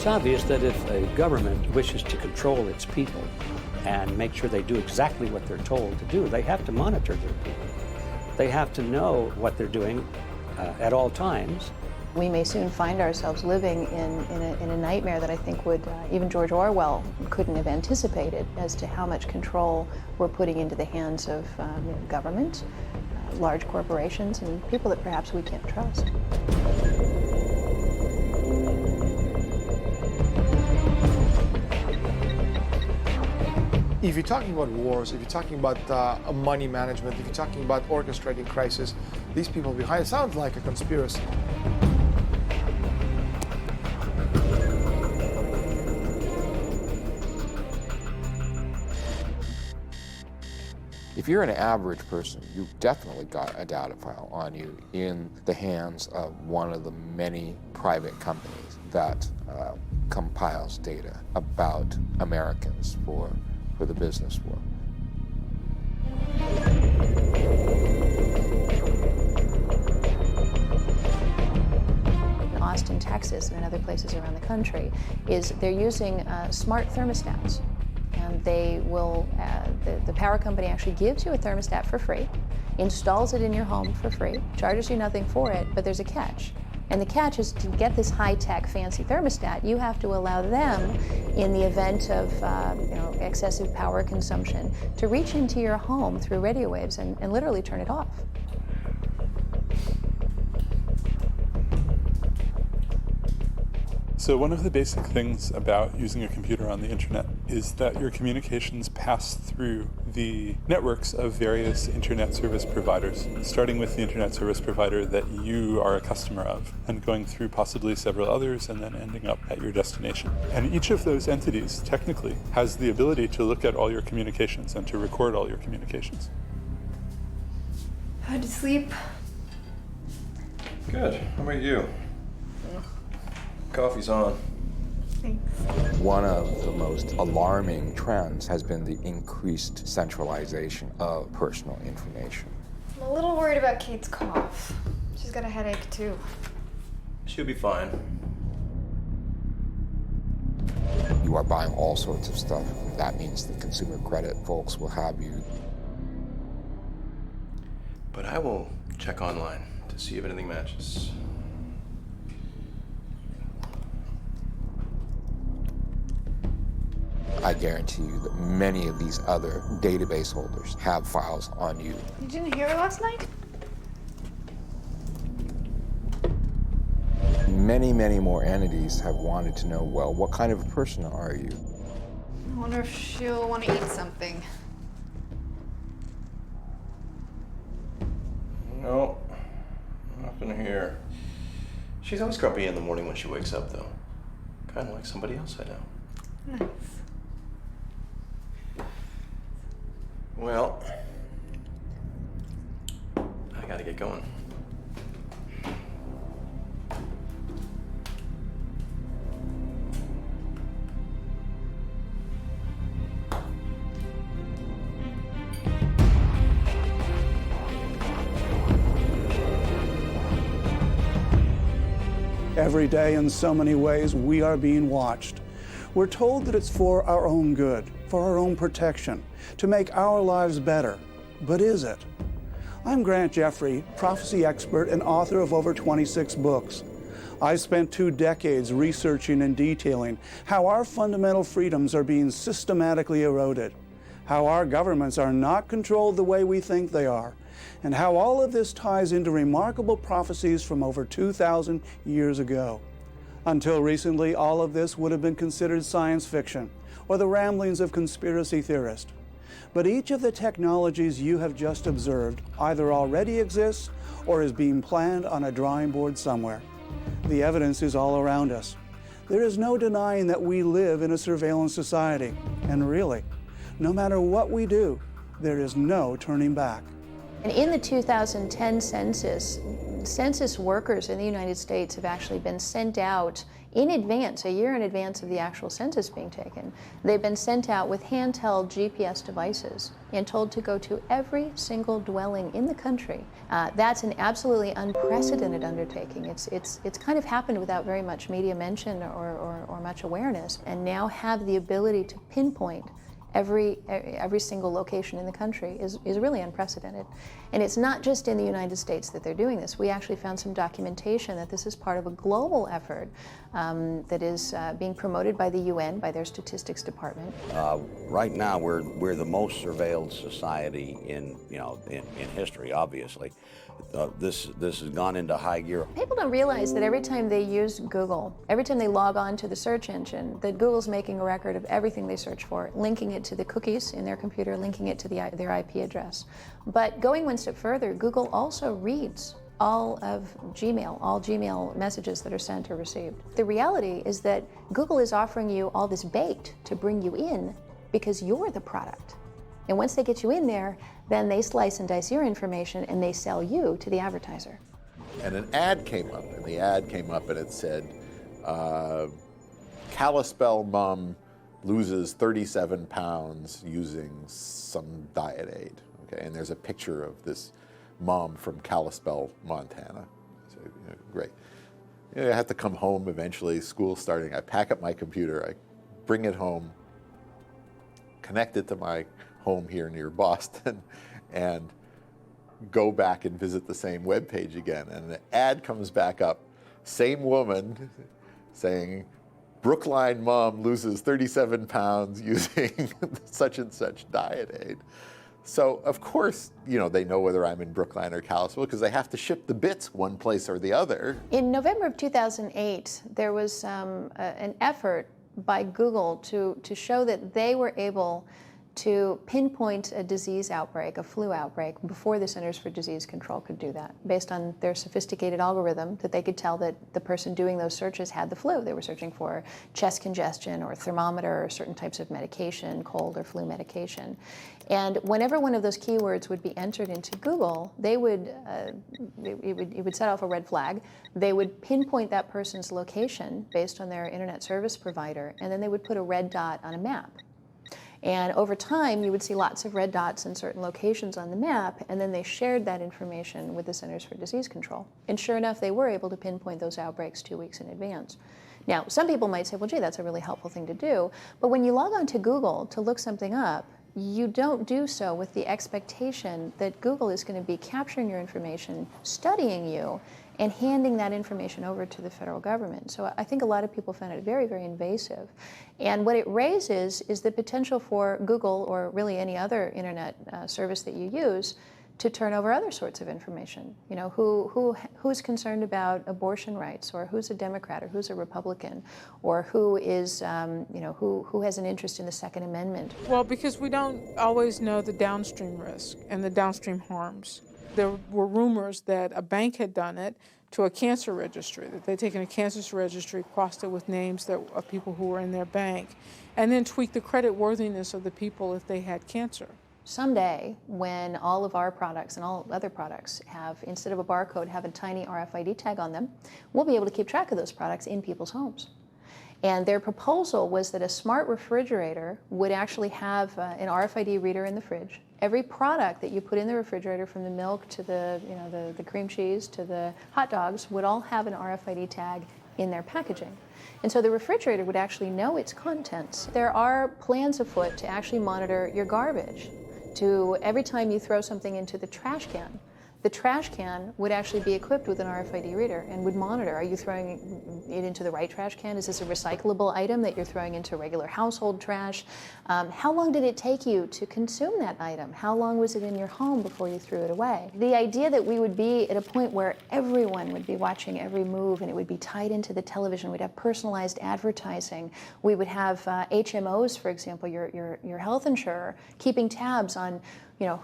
It's obvious that if a government wishes to control its people and make sure they do exactly what they're told to do, they have to monitor their people. They have to know what they're doing at all times. We may soon find ourselves living in a nightmare that I think would even George Orwell couldn't have anticipated as to how much control we're putting into the hands of government, large corporations, and people that perhaps we can't trust. If you're talking about wars, if you're talking about money management, if you're talking about orchestrating crisis, these people behind it sound like a conspiracy. If you're an average person, you've definitely got a data file on you in the hands of one of the many private companies that compiles data about Americans for the business world. In Austin, Texas, and in other places around the country, they're using smart thermostats. And they will, the power company actually gives you a thermostat for free, installs it in your home for free, charges you nothing for it, but there's a catch. And the catch is to get this high-tech, fancy thermostat, you have to allow them, in the event of excessive power consumption, to reach into your home through radio waves and literally turn it off. So one of the basic things about using a computer on the internet is that your communications pass through the networks of various internet service providers, starting with the internet service provider that you are a customer of, and going through possibly several others, and then ending up at your destination. And each of those entities, technically, has the ability to look at all your communications and to record all your communications. How'd you sleep? Good. How about you? Coffee's on. Thanks. One of the most alarming trends has been the increased centralization of personal information. I'm a little worried about Kate's cough. She's got a headache too. She'll be fine. You are buying all sorts of stuff. That means the consumer credit folks will have you. But I will check online to see if anything matches. I guarantee you that many of these other database holders have files on you. You didn't hear her last night? Many, many more entities have wanted to know, well, what kind of a person are you? I wonder if she'll want to eat something. No, nothing here. She's always grumpy in the morning when she wakes up, though. Kind of like somebody else I know. Nice. Well, I gotta get going. Every day, in so many ways, we are being watched. We're told that it's for our own good, for our own protection, to make our lives better. But is it? I'm Grant Jeffrey, prophecy expert and author of over 26 books. I spent 2 decades researching and detailing how our fundamental freedoms are being systematically eroded, how our governments are not controlled the way we think they are, and how all of this ties into remarkable prophecies from over 2,000 years ago. Until recently, all of this would have been considered science fiction or the ramblings of conspiracy theorists. But each of the technologies you have just observed either already exists or is being planned on a drawing board somewhere. The evidence is all around us. There is no denying that we live in a surveillance society. And really, no matter what we do, there is no turning back. And in the 2010 census workers in the United States have actually been sent out in advance, a year in advance of the actual census being taken. They've been sent out with handheld GPS devices and told to go to every single dwelling in the country. That's an absolutely unprecedented undertaking. It's kind of happened without very much media mention or much awareness, and now have the ability to pinpoint every single location in the country is really unprecedented. And it's not just in the United States that they're doing this. We actually found some documentation that this is part of a global effort that is being promoted by the UN, by their statistics department. Right now, we're the most surveilled society in history, obviously. This has gone into high gear. People don't realize that every time they use Google, every time they log on to the search engine, that Google's making a record of everything they search for, linking it to the cookies in their computer, linking it to their IP address. But going one step further, Google also reads all Gmail messages that are sent or received. The reality is that Google is offering you all this bait to bring you in because you're the product. And once they get you in there, then they slice and dice your information and they sell you to the advertiser. And an ad came up, and the ad came up and it said, Kalispell mom loses 37 pounds using some diet aid. Okay, and there's a picture of this mom from Kalispell, Montana. So, great. I have to come home eventually, school's starting. I pack up my computer, I bring it home, connect it to my home here near Boston, and go back and visit the same web page again. And the ad comes back up, same woman saying, Brookline mom loses 37 pounds using such and such diet aid. So of course, they know whether I'm in Brookline or Kalispell because they have to ship the bits one place or the other. In November of 2008, there was an effort by Google to show that they were able to pinpoint a disease outbreak, a flu outbreak, before the Centers for Disease Control could do that, based on their sophisticated algorithm that they could tell that the person doing those searches had the flu. They were searching for chest congestion or thermometer or certain types of medication, cold or flu medication. And whenever one of those keywords would be entered into Google, they would, it would set off a red flag. They would pinpoint that person's location based on their internet service provider, and then they would put a red dot on a map. And over time, you would see lots of red dots in certain locations on the map, and then they shared that information with the Centers for Disease Control. And sure enough, they were able to pinpoint those outbreaks 2 weeks in advance. Now, some people might say, well, gee, that's a really helpful thing to do. But when you log on to Google to look something up, you don't do so with the expectation that Google is going to be capturing your information, studying you, and handing that information over to the federal government. So I think a lot of people found it very, very invasive. And what it raises is the potential for Google, or really any other internet service that you use, to turn over other sorts of information. Who's concerned about abortion rights, or who's a Democrat, or who's a Republican, or who is, who has an interest in the Second Amendment. Well, because we don't always know the downstream risk and the downstream harms. There were rumors that a bank had done it to a cancer registry, that they'd taken a cancer registry, crossed it with names of people who were in their bank, and then tweaked the credit worthiness of the people if they had cancer. Someday, when all of our products and all other products have, instead of a barcode, have a tiny RFID tag on them, we'll be able to keep track of those products in people's homes. And their proposal was that a smart refrigerator would actually have an RFID reader in the fridge. Every product that you put in the refrigerator, from the milk to the cream cheese to the hot dogs, would all have an RFID tag in their packaging. And so the refrigerator would actually know its contents. There are plans afoot to actually monitor your garbage. To every time you throw something into the trash can would actually be equipped with an RFID reader and would monitor, are you throwing it into the right trash can? Is this a recyclable item that you're throwing into regular household trash? How long did it take you to consume that item? How long was it in your home before you threw it away? The idea that we would be at a point where everyone would be watching every move, and it would be tied into the television, we'd have personalized advertising, we would have HMOs, for example, your health insurer, keeping tabs on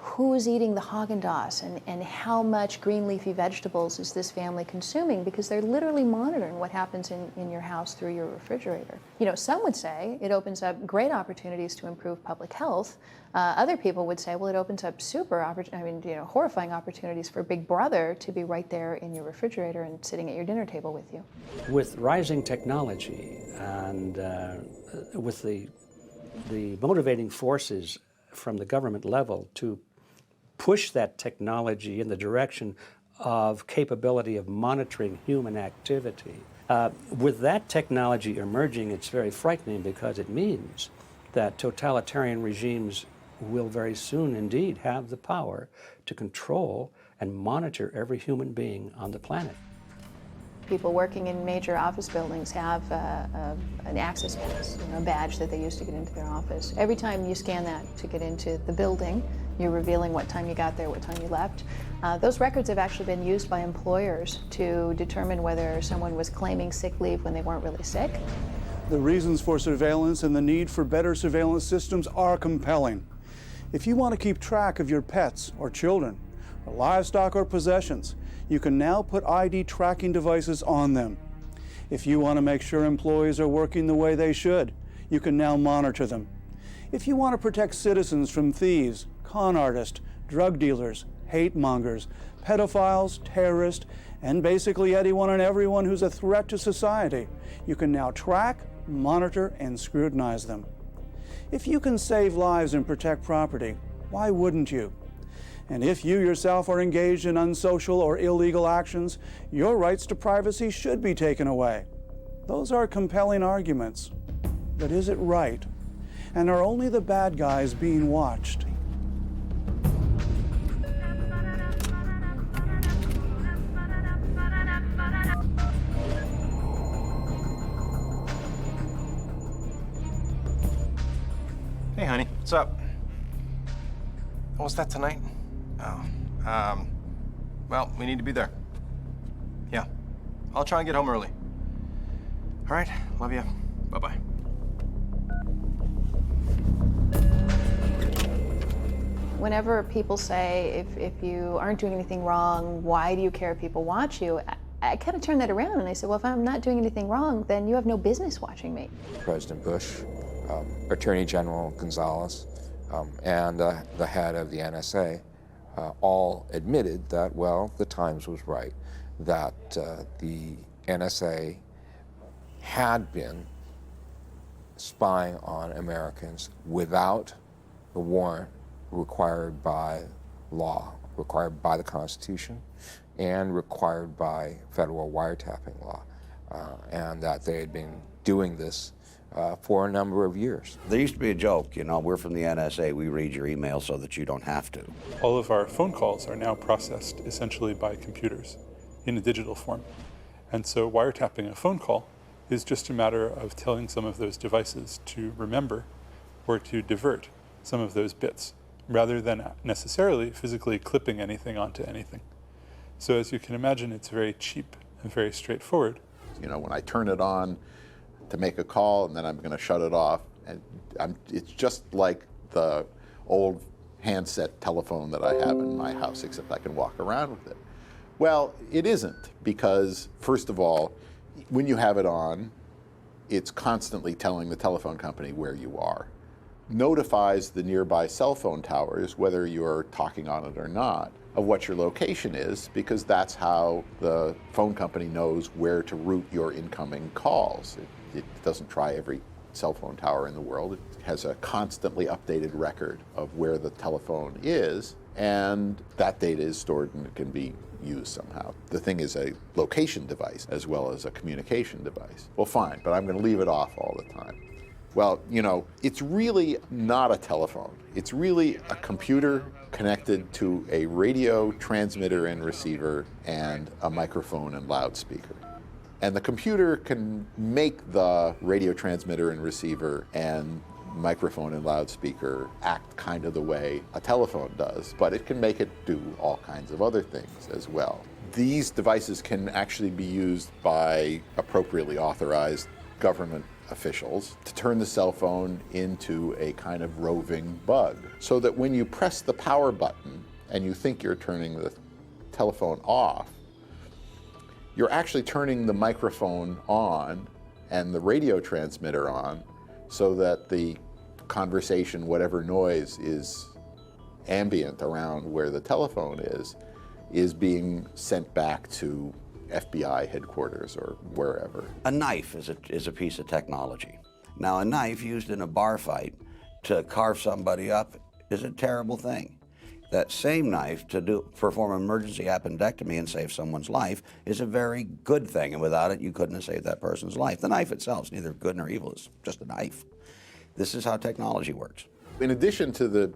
who's eating the Haagen-Dazs and how much green leafy vegetables is this family consuming, because they're literally monitoring what happens in your house through your refrigerator. Some would say it opens up great opportunities to improve public health. Other people would say, well, it opens up horrifying opportunities for Big Brother to be right there in your refrigerator and sitting at your dinner table with you. With rising technology and with the motivating forces from the government level to push that technology in the direction of capability of monitoring human activity With that technology emerging, it's very frightening because it means that totalitarian regimes will very soon indeed have the power to control and monitor every human being on the planet. People working in major office buildings have an access pass, a badge that they use to get into their office. Every time you scan that to get into the building, you're revealing what time you got there, what time you left. Those records have actually been used by employers to determine whether someone was claiming sick leave when they weren't really sick. The reasons for surveillance and the need for better surveillance systems are compelling. If you want to keep track of your pets or children, or livestock or possessions, you can now put ID tracking devices on them. If you want to make sure employees are working the way they should, you can now monitor them. If you want to protect citizens from thieves, con artists, drug dealers, hate mongers, pedophiles, terrorists, and basically anyone and everyone who's a threat to society, you can now track, monitor, and scrutinize them. If you can save lives and protect property, why wouldn't you? And if you yourself are engaged in unsocial or illegal actions, your rights to privacy should be taken away. Those are compelling arguments. But is it right? And are only the bad guys being watched? Hey, honey, what's up? Oh, is that tonight? Oh, well, we need to be there. Yeah, I'll try and get home early. All right, love you. Bye-bye. Whenever people say, if you aren't doing anything wrong, why do you care if people watch you? I kind of turn that around and I say, well, if I'm not doing anything wrong, then you have no business watching me. President Bush, Attorney General Gonzalez, and the head of the NSA all admitted that, well, the Times was right, that the NSA had been spying on Americans without the warrant required by law, required by the Constitution, and required by federal wiretapping law, and that they had been doing this for a number of years. There used to be a joke, we're from the NSA, we read your email so that you don't have to. All of our phone calls are now processed essentially by computers in a digital form. And so wiretapping a phone call is just a matter of telling some of those devices to remember or to divert some of those bits, rather than necessarily physically clipping anything onto anything. So as you can imagine, it's very cheap and very straightforward. When I turn it on to make a call and then I'm going to shut it off, and it's just like the old handset telephone that I have in my house, except I can walk around with it. Well, it isn't, because first of all, when you have it on, it's constantly telling the telephone company where you are. Notifies the nearby cell phone towers, whether you're talking on it or not, of what your location is, because that's how the phone company knows where to route your incoming calls. It doesn't try every cell phone tower in the world. It has a constantly updated record of where the telephone is, and that data is stored and it can be used somehow. The thing is a location device as well as a communication device. Well, fine, but I'm going to leave it off all the time. Well, it's really not a telephone. It's really a computer connected to a radio transmitter and receiver and a microphone and loudspeaker. And the computer can make the radio transmitter and receiver and microphone and loudspeaker act kind of the way a telephone does, but it can make it do all kinds of other things as well. These devices can actually be used by appropriately authorized government officials to turn the cell phone into a kind of roving bug, so that when you press the power button and you think you're turning the telephone off, you're actually turning the microphone on and the radio transmitter on, so that the conversation, whatever noise is ambient around where the telephone is being sent back to FBI headquarters or wherever. A knife is a piece of technology. Now, a knife used in a bar fight to carve somebody up is a terrible thing. that same knife to perform an emergency appendectomy and save someone's life is a very good thing, and without it, you couldn't have saved that person's life. The knife itself is neither good nor evil, it's just a knife. This is how technology works. In addition to the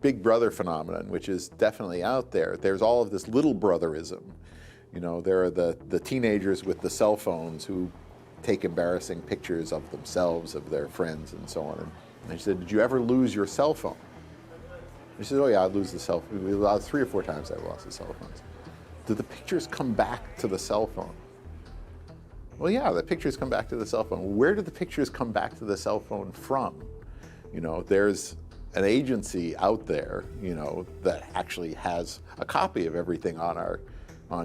Big Brother phenomenon, which is definitely out there, there's all of this little brotherism. You know, there are the teenagers with the cell phones who take embarrassing pictures of themselves, of their friends, and so on. And they said, "Did you ever lose your cell phone?" He said, "Oh yeah, I'd lose the cell phone. 3 or 4 times I lost the cell phones." Do the pictures come back to the cell phone? Well, yeah, the pictures come back to the cell phone. Where do the pictures come back to the cell phone from? You know, there's an agency out there, you know, that actually has a copy of everything on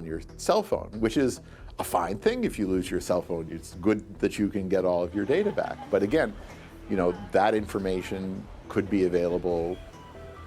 your cell phone, which is a fine thing if you lose your cell phone. It's good that you can get all of your data back. But again, you know, that information could be available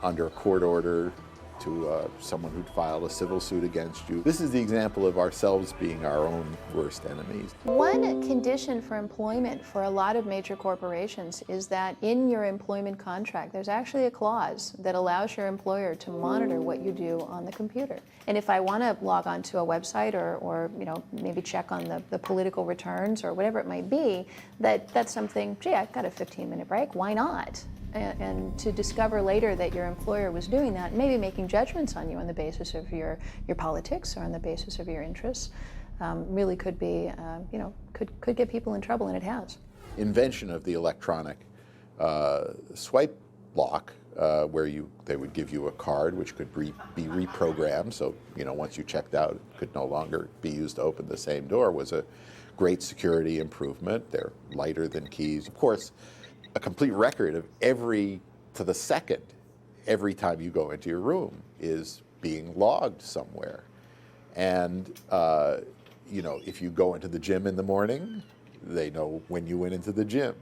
under a court order to someone who'd filed a civil suit against you. This is the example of ourselves being our own worst enemies. One condition for employment for a lot of major corporations is that in your employment contract, there's actually a clause that allows your employer to monitor what you do on the computer. And if I want to log on to a website or you know, maybe check on the political returns or whatever it might be, that's something, gee, I've got a 15-minute break, why not? And to discover later that your employer was doing that, maybe making judgments on you on the basis of your politics or on the basis of your interests, really could be, you know, could get people in trouble, and it has. Invention of the electronic swipe lock, where they would give you a card which could be reprogrammed, so you know, once you checked out, it could no longer be used to open the same door, was a great security improvement. They're lighter than keys. Of course, a complete record of every time you go into your room is being logged somewhere. And you know, if you go into the gym in the morning, they know when you went into the gym.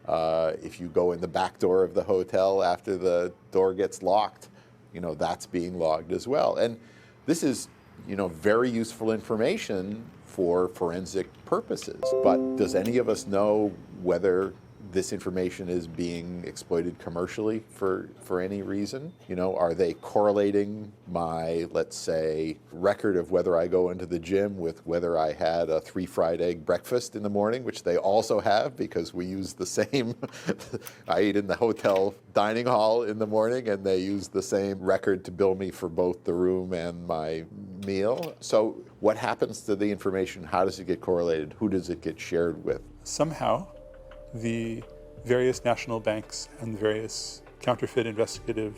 If you go in the back door of the hotel after the door gets locked, you know, that's being logged as well. And this is, you know, very useful information for forensic purposes. But does any of us know whether this information is being exploited commercially for any reason? You know, are they correlating my, let's say, record of whether I go into the gym with whether I had a 3 fried egg breakfast in the morning, which they also have because we use the same, I eat in the hotel dining hall in the morning and they use the same record to bill me for both the room and my meal. So what happens to the information? How does it get correlated? Who does it get shared with? Somehow, the various national banks and the various counterfeit investigative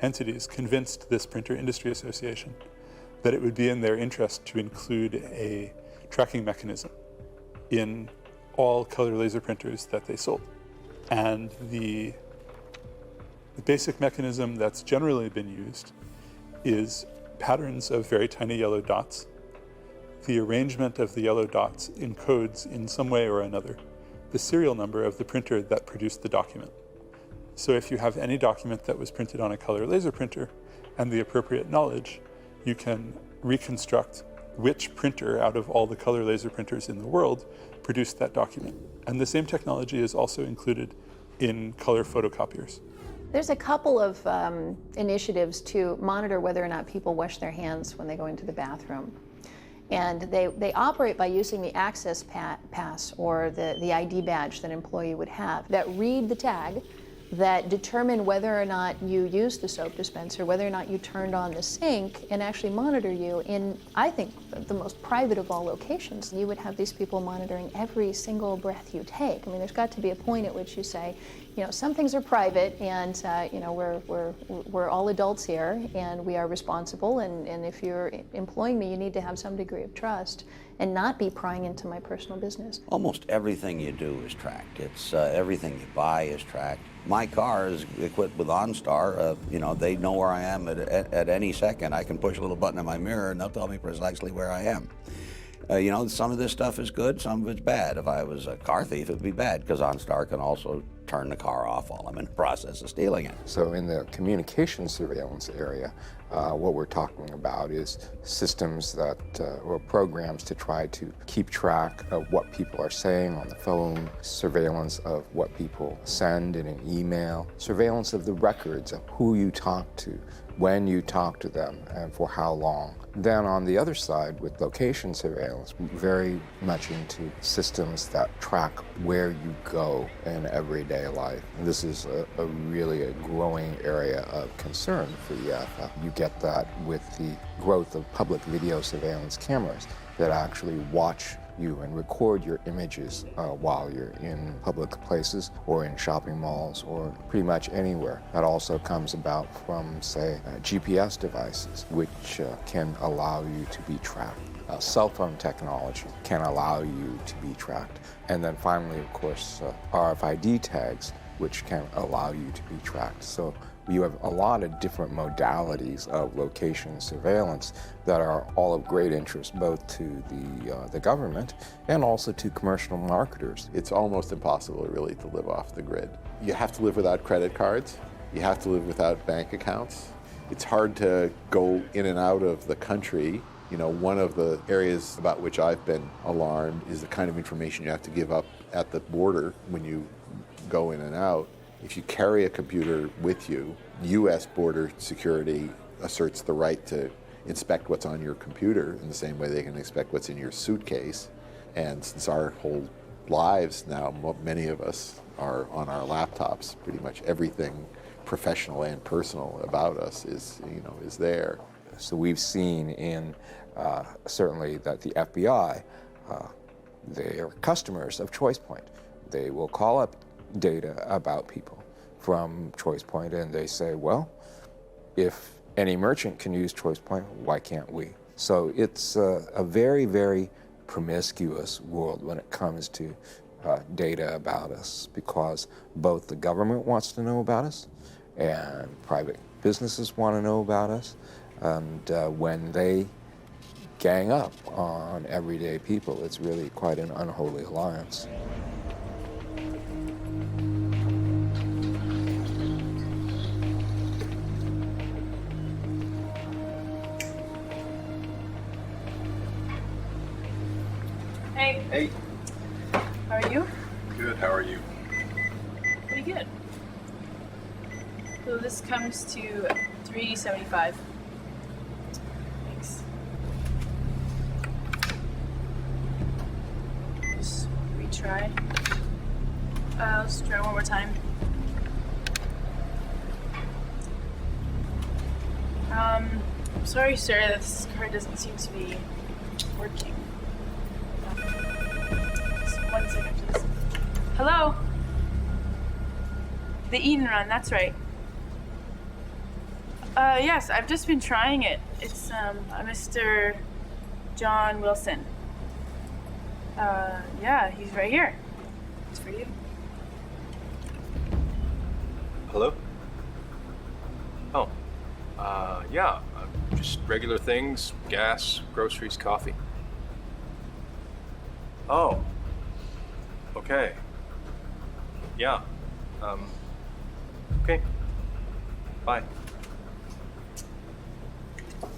entities convinced this Printer Industry Association that it would be in their interest to include a tracking mechanism in all color laser printers that they sold. And the basic mechanism that's generally been used is patterns of very tiny yellow dots. The arrangement of the yellow dots encodes in some way or another the serial number of the printer that produced the document. So if you have any document that was printed on a color laser printer and the appropriate knowledge, you can reconstruct which printer out of all the color laser printers in the world produced that document. And the same technology is also included in color photocopiers. There's a couple of initiatives to monitor whether or not people wash their hands when they go into the bathroom. And they operate by using the access pass or the ID badge that an employee would have that read the tag, that determine whether or not you used the soap dispenser, whether or not you turned on the sink, and actually monitor you in, I think, the most private of all locations. You would have these people monitoring every single breath you take. I mean, there's got to be a point at which you say, you know, some things are private, and you know, we're all adults here, and we are responsible. And if you're employing me, you need to have some degree of trust and not be prying into my personal business. Almost everything you do is tracked. It's everything you buy is tracked. My car is equipped with OnStar. You know, they know where I am at any second. I can push a little button in my mirror, and they'll tell me precisely where I am. You know, some of this stuff is good, some of it's bad. If I was a car thief, it'd be bad, because OnStar can also turn the car off while I'm in the process of stealing it. So in the communication surveillance area, what we're talking about is systems that, or programs to try to keep track of what people are saying on the phone, surveillance of what people send in an email, surveillance of the records of who you talk to, when you talk to them, and for how long. Then on the other side, with location surveillance, very much into systems that track where you go in everyday life. And this is really a growing area of concern for the EFF. You get that with the growth of public video surveillance cameras that actually watch you and record your images while you're in public places or in shopping malls or pretty much anywhere. That also comes about from, say, GPS devices, which can allow you to be tracked. Cell phone technology can allow you to be tracked. And then finally, of course, RFID tags, which can allow you to be tracked. So you have a lot of different modalities of location surveillance that are all of great interest both to the government and also to commercial marketers. It's almost impossible really to live off the grid. You have to live without credit cards. You have to live without bank accounts. It's hard to go in and out of the country. You know, one of the areas about which I've been alarmed is the kind of information you have to give up at the border when you go in and out. If you carry a computer with you, U.S. border security asserts the right to inspect what's on your computer in the same way they can inspect what's in your suitcase. And since our whole lives now, many of us are on our laptops, pretty much everything professional and personal about us is there. So we've seen in certainly that the FBI, they are customers of ChoicePoint. They will call up data about people from ChoicePoint and they say, well, if any merchant can use ChoicePoint, why can't we? So it's a very, very promiscuous world when it comes to data about us, because both the government wants to know about us and private businesses want to know about us. And when they gang up on everyday people, it's really quite an unholy alliance. Hey. Hey. How are you? Good, how are you? Pretty good. So this comes to $3.75. Thanks. Just retry. Let's try one more time. Sorry, sir, this card doesn't seem to be working. Just 1 second, please. Hello? The Eden Run, that's right. Yes, I've just been trying it. It's, Mr. John Wilson. Yeah, he's right here. It's for you. Hello? Oh, yeah, just regular things, gas, groceries, coffee. Oh, okay. Yeah, okay, bye.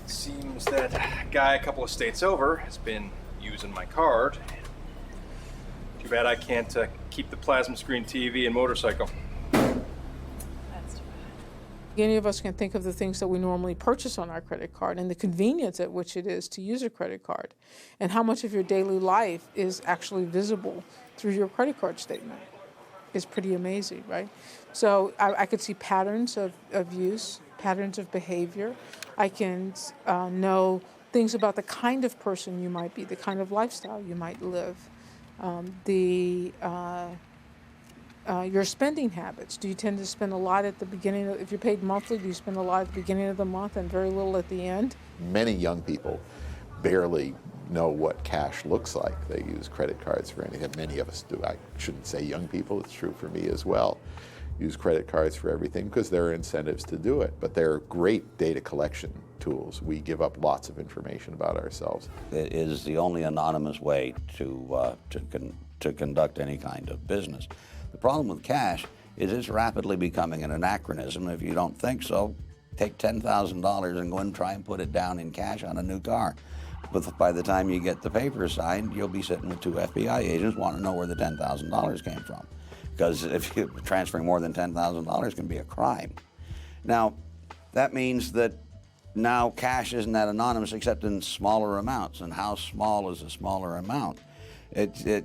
Seems that guy a couple of states over has been using my card. Too bad I can't keep the plasma screen TV and motorcycle. Any of us can think of the things that we normally purchase on our credit card and the convenience at which it is to use a credit card, and how much of your daily life is actually visible through your credit card statement. It's pretty amazing, right? So I could see patterns of use, patterns of behavior. I can know things about the kind of person you might be, the kind of lifestyle you might live, your spending habits. Do you tend to spend a lot at the beginning? If you're paid monthly, do you spend a lot at the beginning of the month and very little at the end? Many young people barely know what cash looks like. They use credit cards for anything. Many of us do. I shouldn't say young people, it's true for me as well. use credit cards for everything because there are incentives to do it. But they're great data collection tools. We give up lots of information about ourselves. It is the only anonymous way to conduct any kind of business. The problem with cash is it's rapidly becoming an anachronism. If you don't think so, take $10,000 and go and try and put it down in cash on a new car. But by the time you get the papers signed, you'll be sitting with 2 FBI agents wanting to know where the $10,000 came from. Because if you're transferring more than $10,000 can be a crime. Now, that means that now cash isn't that anonymous except in smaller amounts. And how small is a smaller amount? There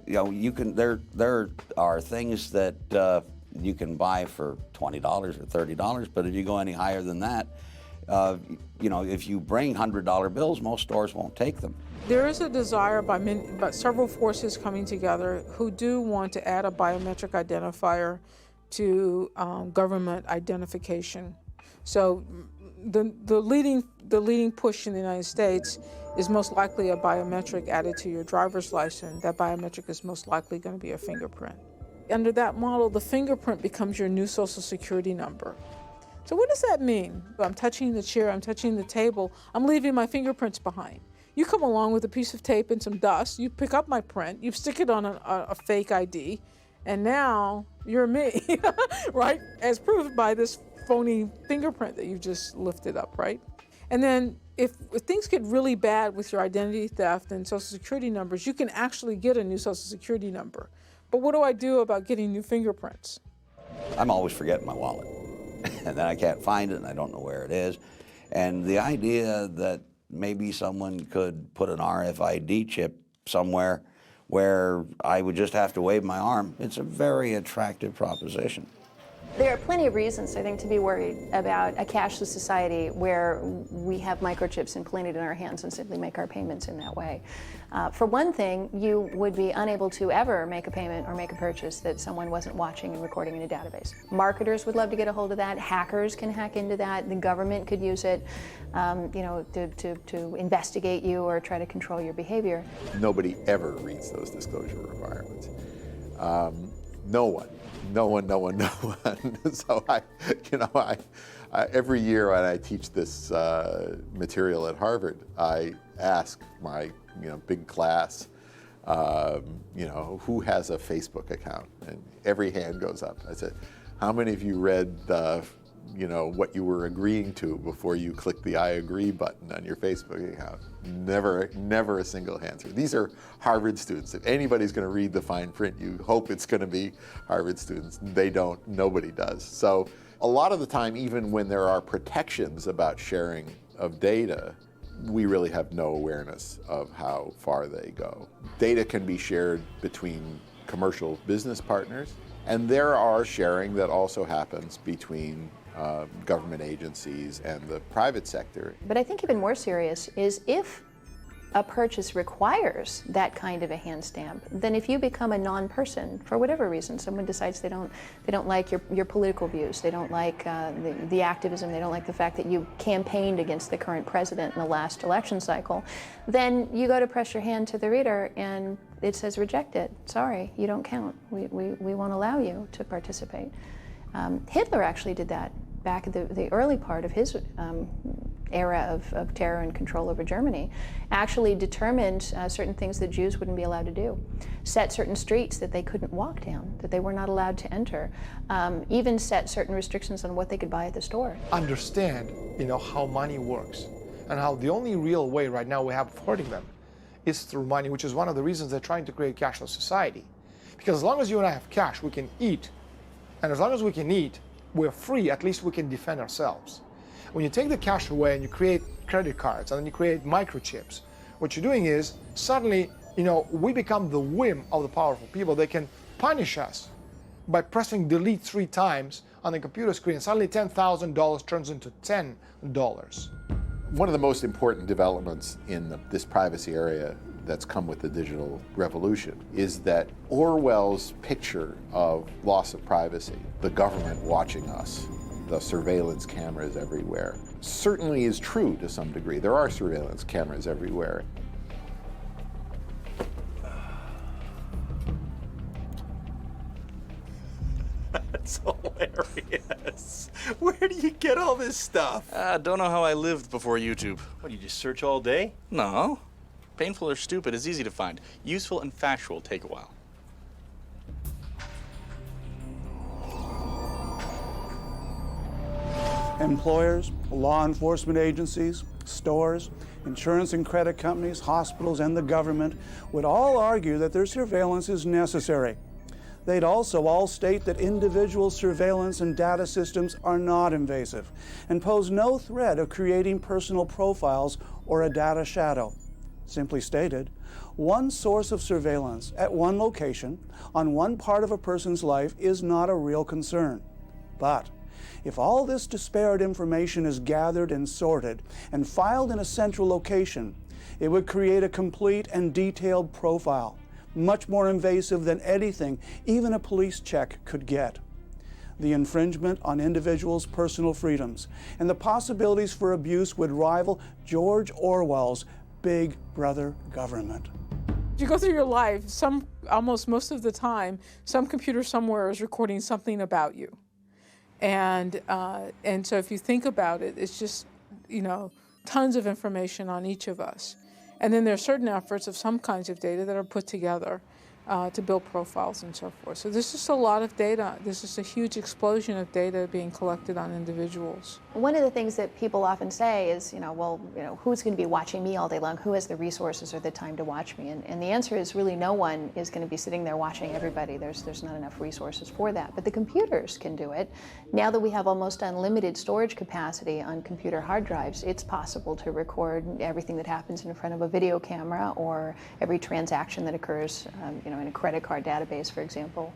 are things that you can buy for $20 or $30, but if you go any higher than that, if you bring $100 bills, most stores won't take them. There is a desire by several forces coming together who do want to add a biometric identifier to government identification. So the leading push in the United States is most likely a biometric added to your driver's license. That biometric is most likely going to be a fingerprint. Under that model, the fingerprint becomes your new Social Security number. So what does that mean? I'm touching the chair, I'm touching the table, I'm leaving my fingerprints behind. You come along with a piece of tape and some dust, you pick up my print, you stick it on a fake ID, and now you're me, right? As proved by this phony fingerprint that you just lifted up, right? And then if things get really bad with your identity theft and Social Security numbers, you can actually get a new Social Security number. But what do I do about getting new fingerprints? I'm always forgetting my wallet. And then I can't find it and I don't know where it is. And the idea that maybe someone could put an RFID chip somewhere where I would just have to wave my arm, it's a very attractive proposition. There are plenty of reasons, I think, to be worried about a cashless society where we have microchips implanted in our hands and simply make our payments in that way. For one thing, you would be unable to ever make a payment or make a purchase that someone wasn't watching and recording in a database. Marketers would love to get a hold of that. Hackers can hack into that. The government could use it, to investigate you or try to control your behavior. Nobody ever reads those disclosure requirements. No one. So I every year when I teach this material at Harvard, I ask my big class, who has a Facebook account, and every hand goes up. I said, how many of you read what you were agreeing to before you clicked the I agree button on your Facebook account? Never a single answer. These are Harvard students. If anybody's going to read the fine print, you hope it's going to be Harvard students. They don't. Nobody does. So a lot of the time, even when there are protections about sharing of data, we really have no awareness of how far they go. Data can be shared between commercial business partners, and there are sharing that also happens between government agencies and the private sector. But I think even more serious is if a purchase requires that kind of a hand stamp, then if you become a non-person, for whatever reason, someone decides they don't like your political views, they don't like the activism, they don't like the fact that you campaigned against the current president in the last election cycle, then you go to press your hand to the reader and it says rejected. Sorry, you don't count. We won't allow you to participate. Hitler actually did that back at the early part of his era of terror and control over Germany, actually determined certain things that Jews wouldn't be allowed to do, set certain streets that they couldn't walk down, that they were not allowed to enter, even set certain restrictions on what they could buy at the store. Understand, how money works and how the only real way right now we have of hurting them is through money, which is one of the reasons they're trying to create a cashless society. Because as long as you and I have cash, we can eat. And as long as we can eat, we're free, at least we can defend ourselves. When you take the cash away and you create credit cards and then you create microchips, what you're doing is suddenly, we become the whim of the powerful people. They can punish us by pressing delete 3 times on the computer screen. Suddenly $10,000 turns into $10. One of the most important developments in this privacy area that's come with the digital revolution is that Orwell's picture of loss of privacy, the government watching us, the surveillance cameras everywhere, certainly is true to some degree. There are surveillance cameras everywhere. That's hilarious. hilarious. Where do you get all this stuff? Don't know how I lived before YouTube. What, you just search all day? No. Painful or stupid is easy to find. Useful and factual take a while. Employers, law enforcement agencies, stores, insurance and credit companies, hospitals, and the government would all argue that their surveillance is necessary. They'd also all state that individual surveillance and data systems are not invasive and pose no threat of creating personal profiles or a data shadow. Simply stated, one source of surveillance at one location on one part of a person's life is not a real concern. But if all this disparate information is gathered and sorted and filed in a central location, it would create a complete and detailed profile, much more invasive than anything even a police check could get. The infringement on individuals' personal freedoms and the possibilities for abuse would rival George Orwell's Big Brother government. You go through your life, almost most of the time, some computer somewhere is recording something about you. And so if you think about it, it's just, tons of information on each of us. And then there are certain efforts of some kinds of data that are put together to build profiles and so forth. So there's just a lot of data. There's just a huge explosion of data being collected on individuals. One of the things that people often say is, who's going to be watching me all day long? Who has the resources or the time to watch me? And the answer is really no one is going to be sitting there watching everybody. There's not enough resources for that. But the computers can do it. Now that we have almost unlimited storage capacity on computer hard drives, it's possible to record everything that happens in front of a video camera or every transaction that occurs, in a credit card database, for example.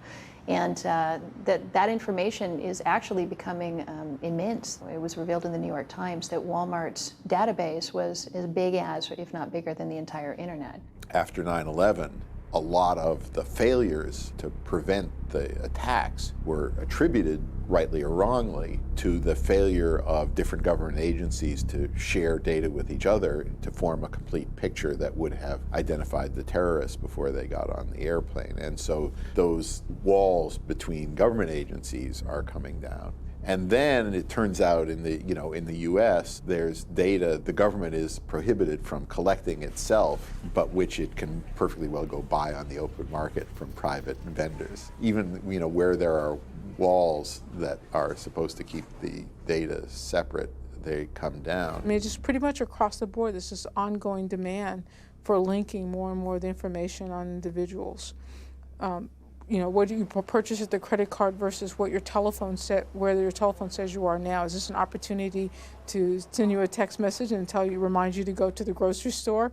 And that information is actually becoming immense. It was revealed in the New York Times that Walmart's database was as big as, if not bigger than, the entire internet. After 9/11, a lot of the failures to prevent the attacks were attributed, rightly or wrongly, to the failure of different government agencies to share data with each other to form a complete picture that would have identified the terrorists before they got on the airplane. And so those walls between government agencies are coming down. And then it turns out in the U.S. there's data the government is prohibited from collecting itself, but which it can perfectly well go buy on the open market from private vendors. Even where there are walls that are supposed to keep the data separate, they come down. I mean, just pretty much across the board, there's this ongoing demand for linking more and more of the information on individuals. What do you purchase at the credit card versus what your telephone where your telephone says you are now? Is this an opportunity to send you a text message and remind you to go to the grocery store,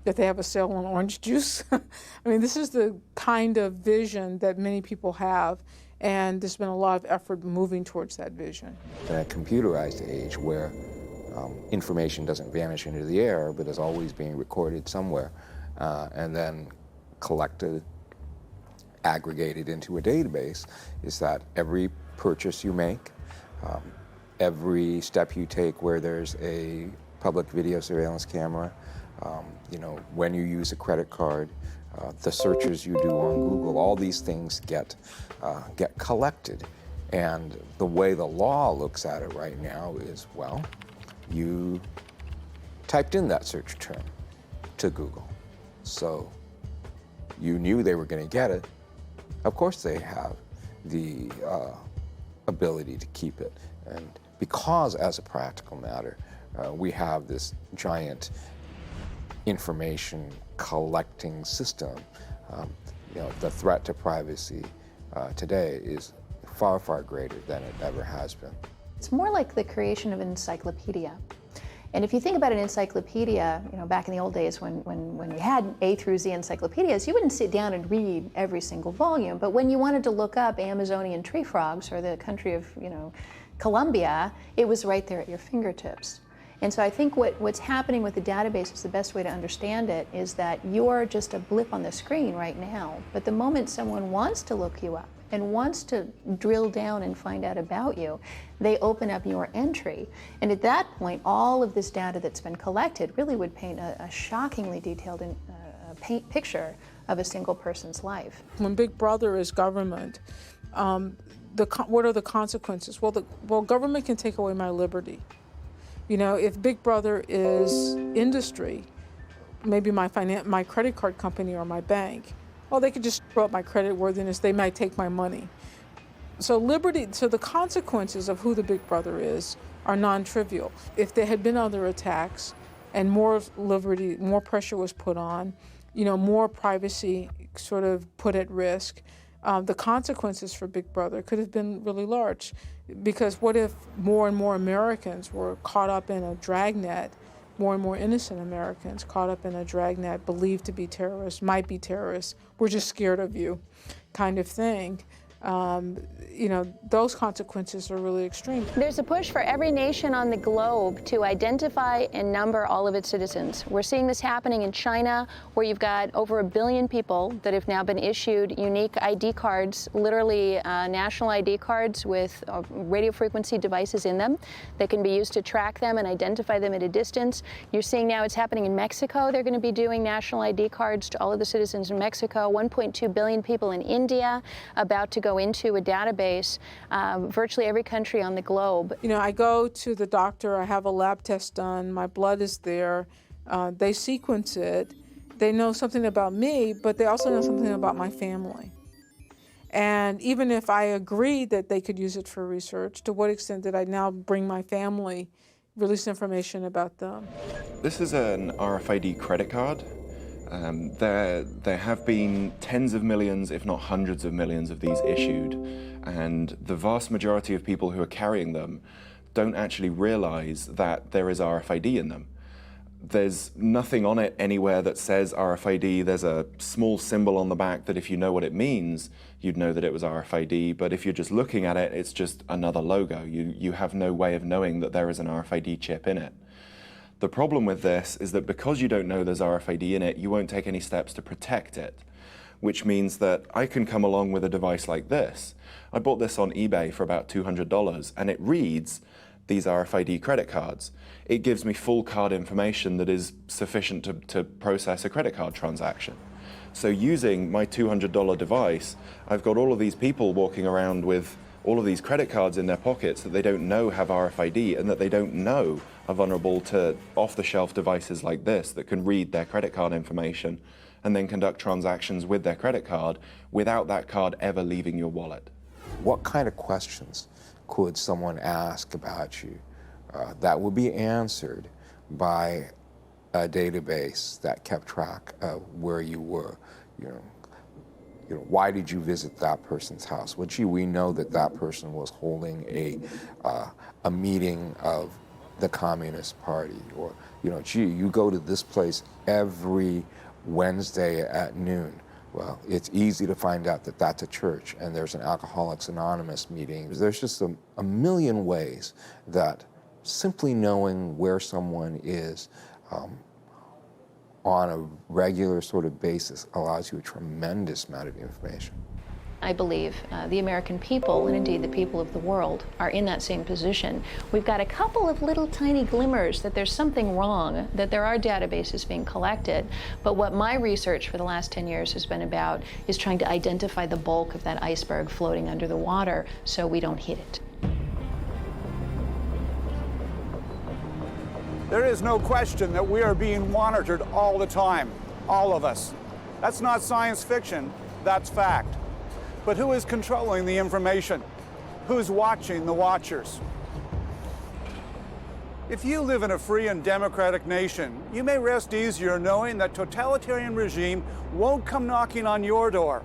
that they have a sale on orange juice? I mean, this is the kind of vision that many people have, and there's been a lot of effort moving towards that vision. In a computerized age where information doesn't vanish into the air, but is always being recorded somewhere, and then collected, aggregated into a database, is that every purchase you make, every step you take where there's a public video surveillance camera, when you use a credit card, the searches you do on Google, all these things get collected. And the way the law looks at it right now is, well, you typed in that search term to Google, so you knew they were going to get it. Of course they have the ability to keep it. And because, as a practical matter, we have this giant information collecting system, the threat to privacy today is far, far greater than it ever has been. It's more like the creation of an encyclopedia. And if you think about an encyclopedia, back in the old days when we had A through Z encyclopedias, you wouldn't sit down and read every single volume. But when you wanted to look up Amazonian tree frogs or the country of, Colombia, it was right there at your fingertips. And so I think what's happening with the database is the best way to understand it is that you're just a blip on the screen right now. But the moment someone wants to look you up and wants to drill down and find out about you, they open up your entry. And at that point, all of this data that's been collected really would paint a shockingly detailed picture of a single person's life. When Big Brother is government, what are the consequences? Well, government can take away my liberty. You know, if Big Brother is industry, maybe my credit card company or my bank, well, they could just throw up my credit worthiness. They might take my money. So the consequences of who the Big Brother is are non-trivial. If there had been other attacks and more liberty, more pressure was put on, you know, more privacy sort of put at risk, the consequences for Big Brother could have been really large. Because what if more and more Americans were caught up in a dragnet, more and more innocent Americans caught up in a dragnet, believed to be terrorists, might be terrorists, we're just scared of you, kind of thing. You know, those consequences are really extreme. There's a push for every nation on the globe to identify and number all of its citizens. We're seeing this happening in China, where you've got over 1 billion people that have now been issued unique ID cards, literally national ID cards with radio frequency devices in them that can be used to track them and identify them at a distance. You're seeing now it's happening in Mexico. They're going to be doing national ID cards to all of the citizens in Mexico. 1.2 billion people in India about to go into a database, virtually every country on the globe. You know, I go to the doctor, I have a lab test done, my blood is there, they sequence it, they know something about me, but they also know something about my family. And even if I agreed that they could use it for research, to what extent did I now bring my family, release information about them? This is an RFID credit card. There have been tens of millions, if not hundreds of millions of these issued, and the vast majority of people who are carrying them don't actually realize that there is RFID in them. There's nothing on it anywhere that says RFID. There's a small symbol on the back that if you know what it means, you'd know that it was RFID, but if you're just looking at it, it's just another logo. You have no way of knowing that there is an RFID chip in it. The problem with this is that because you don't know there's RFID in it, you won't take any steps to protect it, which means that I can come along with a device like this. I bought this on eBay for about $200, and it reads these RFID credit cards. It gives me full card information that is sufficient to process a credit card transaction. So using my $200 device, I've got all of these people walking around with all of these credit cards in their pockets that they don't know have RFID and that they don't know are vulnerable to off-the-shelf devices like this that can read their credit card information and then conduct transactions with their credit card without that card ever leaving your wallet. What kind of questions could someone ask about you that would be answered by a database that kept track of where you were? You know, why did you visit that person's house? Well, gee, we know that that person was holding a meeting of the Communist Party. Or, you know, gee, you go to this place every Wednesday at noon. Well, it's easy to find out that that's a church and there's an Alcoholics Anonymous meeting. There's just a million ways that simply knowing where someone is on a regular sort of basis allows you a tremendous amount of information. I believe the American people, and indeed the people of the world, are in that same position. We've got a couple of little tiny glimmers that there's something wrong, that there are databases being collected, but what my research for the last 10 years has been about is trying to identify the bulk of that iceberg floating under the water so we don't hit it. There is no question that we are being monitored all the time, all of us. That's not science fiction, that's fact. But who is controlling the information? Who's watching the watchers? If you live in a free and democratic nation, you may rest easier knowing that totalitarian regime won't come knocking on your door.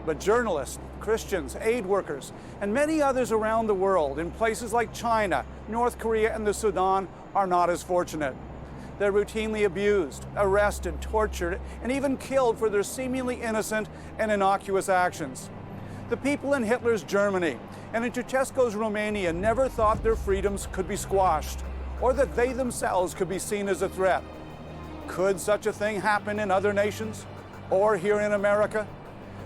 But journalists, Christians, aid workers, and many others around the world in places like China, North Korea, and the Sudan are not as fortunate. They're routinely abused, arrested, tortured, and even killed for their seemingly innocent and innocuous actions. The people in Hitler's Germany and in Ceausescu's Romania never thought their freedoms could be squashed, or that they themselves could be seen as a threat. Could such a thing happen in other nations, or here in America?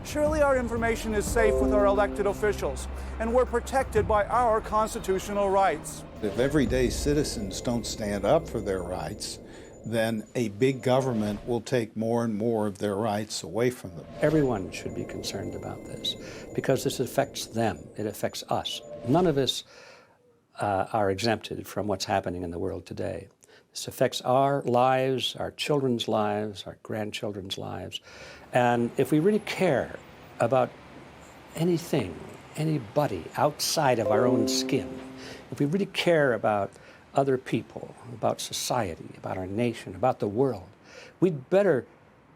Surely our information is safe with our elected officials, and we're protected by our constitutional rights. If everyday citizens don't stand up for their rights, then a big government will take more and more of their rights away from them. Everyone should be concerned about this because this affects them. It affects us. None of us are exempted from what's happening in the world today. This affects our lives, our children's lives, our grandchildren's lives. And if we really care about anything, anybody outside of our own skin, if we really care about other people, about society, about our nation, about the world, we'd better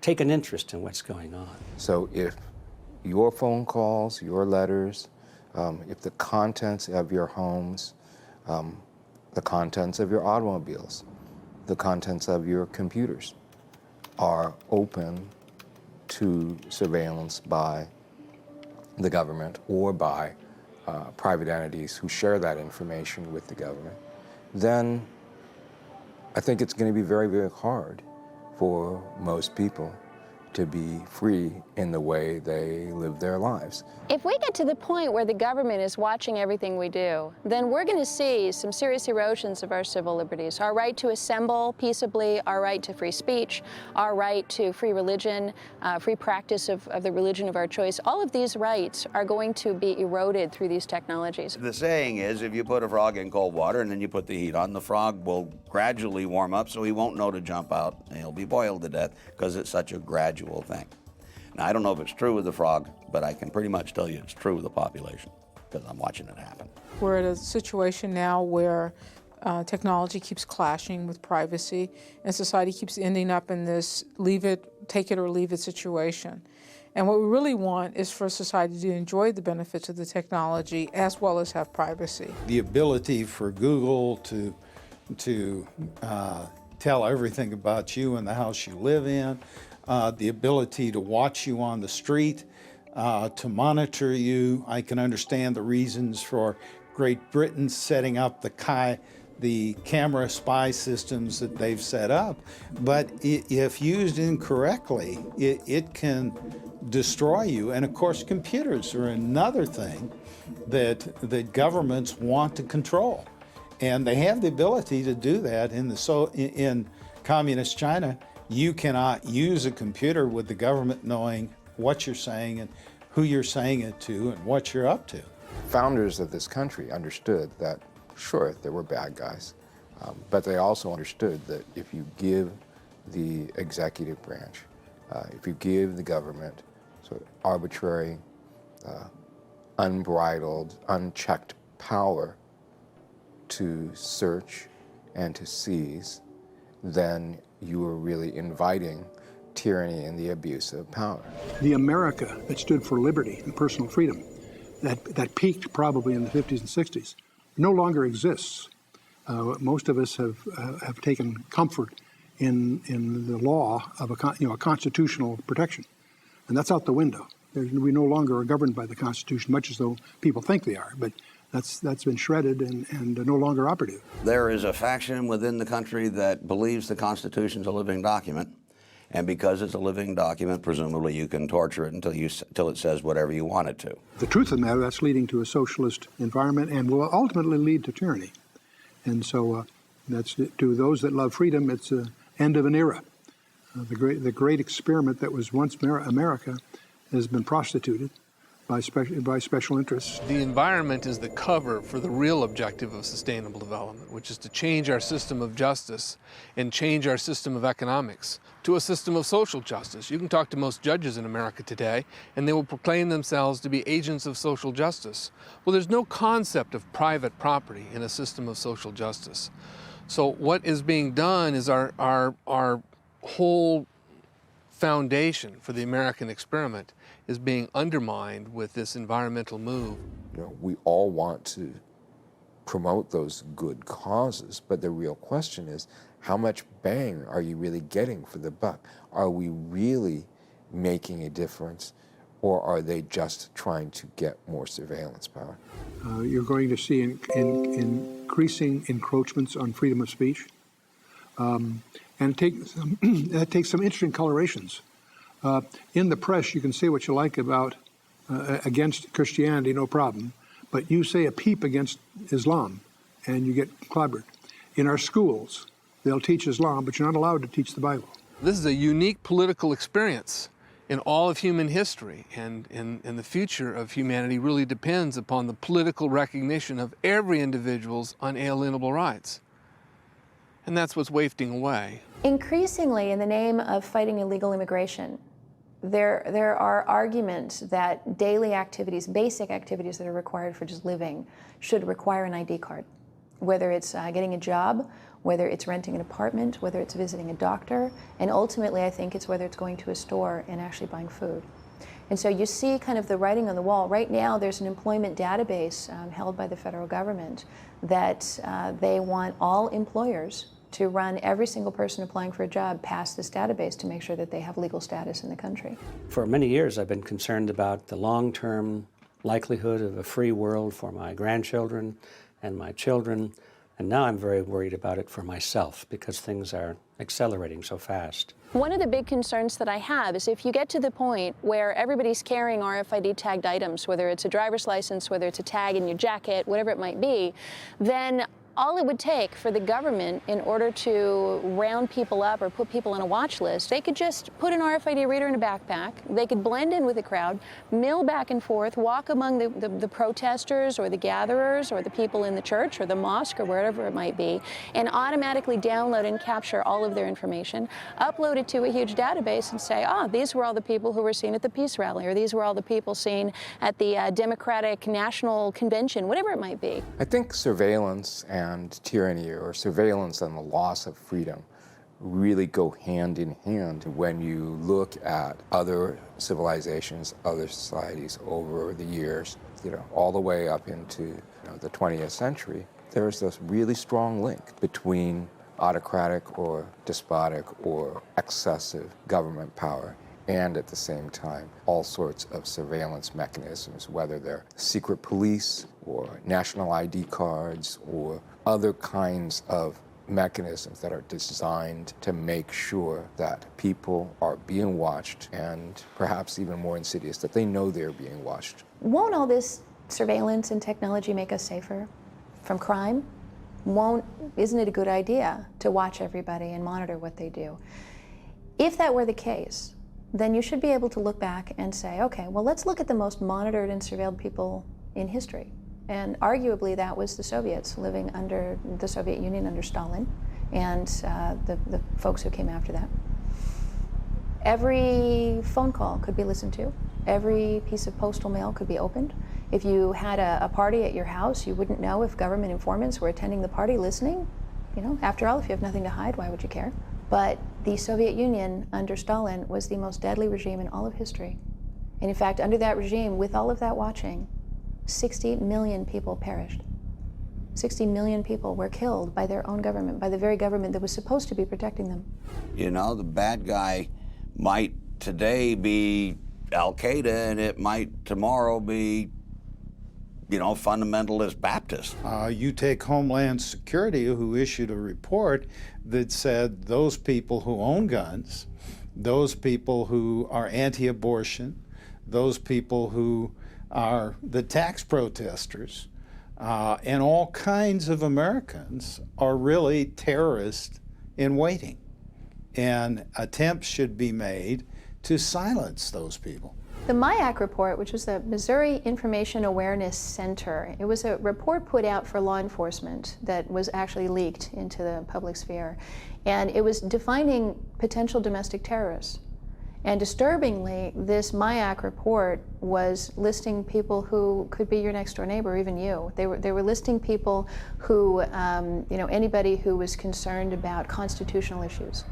take an interest in what's going on. So if your phone calls, your letters, if the contents of your homes, the contents of your automobiles, the contents of your computers are open to surveillance by the government or by private entities who share that information with the government, then I think it's going to be very, very hard for most people to be free in the way they live their lives. If we get to the point where the government is watching everything we do, then we're going to see some serious erosions of our civil liberties. Our right to assemble peaceably, our right to free speech, our right to free religion, free practice of the religion of our choice, all of these rights are going to be eroded through these technologies. The saying is, if you put a frog in cold water and then you put the heat on, the frog will gradually warm up so he won't know to jump out and he'll be boiled to death because it's such a gradual thing. Now, I don't know if it's true with the frog, but I can pretty much tell you it's true with the population because I'm watching it happen. We're at a situation now where technology keeps clashing with privacy, and society keeps ending up in this take it or leave it situation. And what we really want is for society to enjoy the benefits of the technology as well as have privacy. The ability for Google to tell everything about you and the house you live in, the ability to watch you on the street, to monitor you. I can understand the reasons for Great Britain setting up the camera spy systems that they've set up, but if used incorrectly, it can destroy you. And of course, computers are another thing that governments want to control. And they have the ability to do that in communist China. You cannot use a computer with the government knowing what you're saying and who you're saying it to and what you're up to. Founders of this country understood that, sure, there were bad guys, but they also understood that if you give the executive branch, if you give the government sort of arbitrary, unbridled, unchecked power to search and to seize, then you are really inviting tyranny and the abuse of power. The America that stood for liberty and personal freedom, that peaked probably in the 50s and 60s, no longer exists. Most of us have taken comfort in the law of a constitutional protection, and that's out the window. We no longer are governed by the Constitution, much as though people think they are, but that's been shredded and no longer operative. There is a faction within the country that believes the Constitution's a living document, and because it's a living document, presumably you can torture it until it says whatever you want it to. The truth of the matter, that's leading to a socialist environment and will ultimately lead to tyranny. And so that's to those that love freedom, it's the end of an era. The great experiment that was once America has been prostituted by special interests. The environment is the cover for the real objective of sustainable development, which is to change our system of justice and change our system of economics to a system of social justice. You can talk to most judges in America today, and they will proclaim themselves to be agents of social justice. Well, there's no concept of private property in a system of social justice. So what is being done is our whole foundation for the American experiment is being undermined with this environmental move. You know, we all want to promote those good causes, but the real question is, how much bang are you really getting for the buck? Are we really making a difference, or are they just trying to get more surveillance power? You're going to see increasing encroachments on freedom of speech, and that takes some interesting colorations. In the press, you can say what you like about against Christianity, no problem, but you say a peep against Islam, and you get clobbered. In our schools, They'll teach Islam, but you're not allowed to teach the Bible. This is a unique political experience in all of human history, and the future of humanity really depends upon the political recognition of every individual's unalienable rights. And that's what's wafting away. Increasingly, in the name of fighting illegal immigration, there are arguments that daily activities, basic activities that are required for just living, should require an ID card. Whether it's getting a job, whether it's renting an apartment, whether it's visiting a doctor, and ultimately I think it's whether it's going to a store and actually buying food. And so you see kind of the writing on the wall. Right now there's an employment database held by the federal government that they want all employers to run every single person applying for a job past this database to make sure that they have legal status in the country. For many years I've been concerned about the long-term likelihood of a free world for my grandchildren and my children. And now I'm very worried about it for myself because things are accelerating so fast. One of the big concerns that I have is if you get to the point where everybody's carrying RFID tagged items, whether it's a driver's license, whether it's a tag in your jacket, whatever it might be, then all it would take for the government in order to round people up or put people on a watch list, they could just put an RFID reader in a backpack, they could blend in with the crowd, mill back and forth, walk among the protesters or the gatherers or the people in the church or the mosque or wherever it might be, and automatically download and capture all of their information, upload it to a huge database and say, these were all the people who were seen at the peace rally, or these were all the people seen at the Democratic National Convention, whatever it might be. I think surveillance and tyranny, or surveillance and the loss of freedom, really go hand in hand when you look at other civilizations, other societies over the years, all the way up into the 20th century. There's this really strong link between autocratic or despotic or excessive government power and at the same time all sorts of surveillance mechanisms, whether they're secret police or national ID cards or other kinds of mechanisms that are designed to make sure that people are being watched, and perhaps even more insidious, that they know they're being watched. Won't all this surveillance and technology make us safer from crime? Isn't it a good idea to watch everybody and monitor what they do? If that were the case, then you should be able to look back and say, okay, well, let's look at the most monitored and surveilled people in history. And arguably that was the Soviets living under the Soviet Union under Stalin and the folks who came after that. Every phone call could be listened to. Every piece of postal mail could be opened. If you had a party at your house, you wouldn't know if government informants were attending the party listening. After all, if you have nothing to hide, why would you care? But the Soviet Union under Stalin was the most deadly regime in all of history. And in fact, under that regime, with all of that watching, 60 million people perished. 60 million people were killed by their own government, by the very government that was supposed to be protecting them. The bad guy might today be Al-Qaeda, and it might tomorrow be, fundamentalist Baptist. You take Homeland Security, who issued a report that said those people who own guns, those people who are anti-abortion, those people who are the tax protesters, and all kinds of Americans are really terrorists in waiting. And attempts should be made to silence those people. The MIAC report, which was the Missouri Information Awareness Center, it was a report put out for law enforcement that was actually leaked into the public sphere. And it was defining potential domestic terrorists. And disturbingly, this MIAC report was listing people who could be your next door neighbor, even you. They were listing people who, anybody who was concerned about constitutional issues,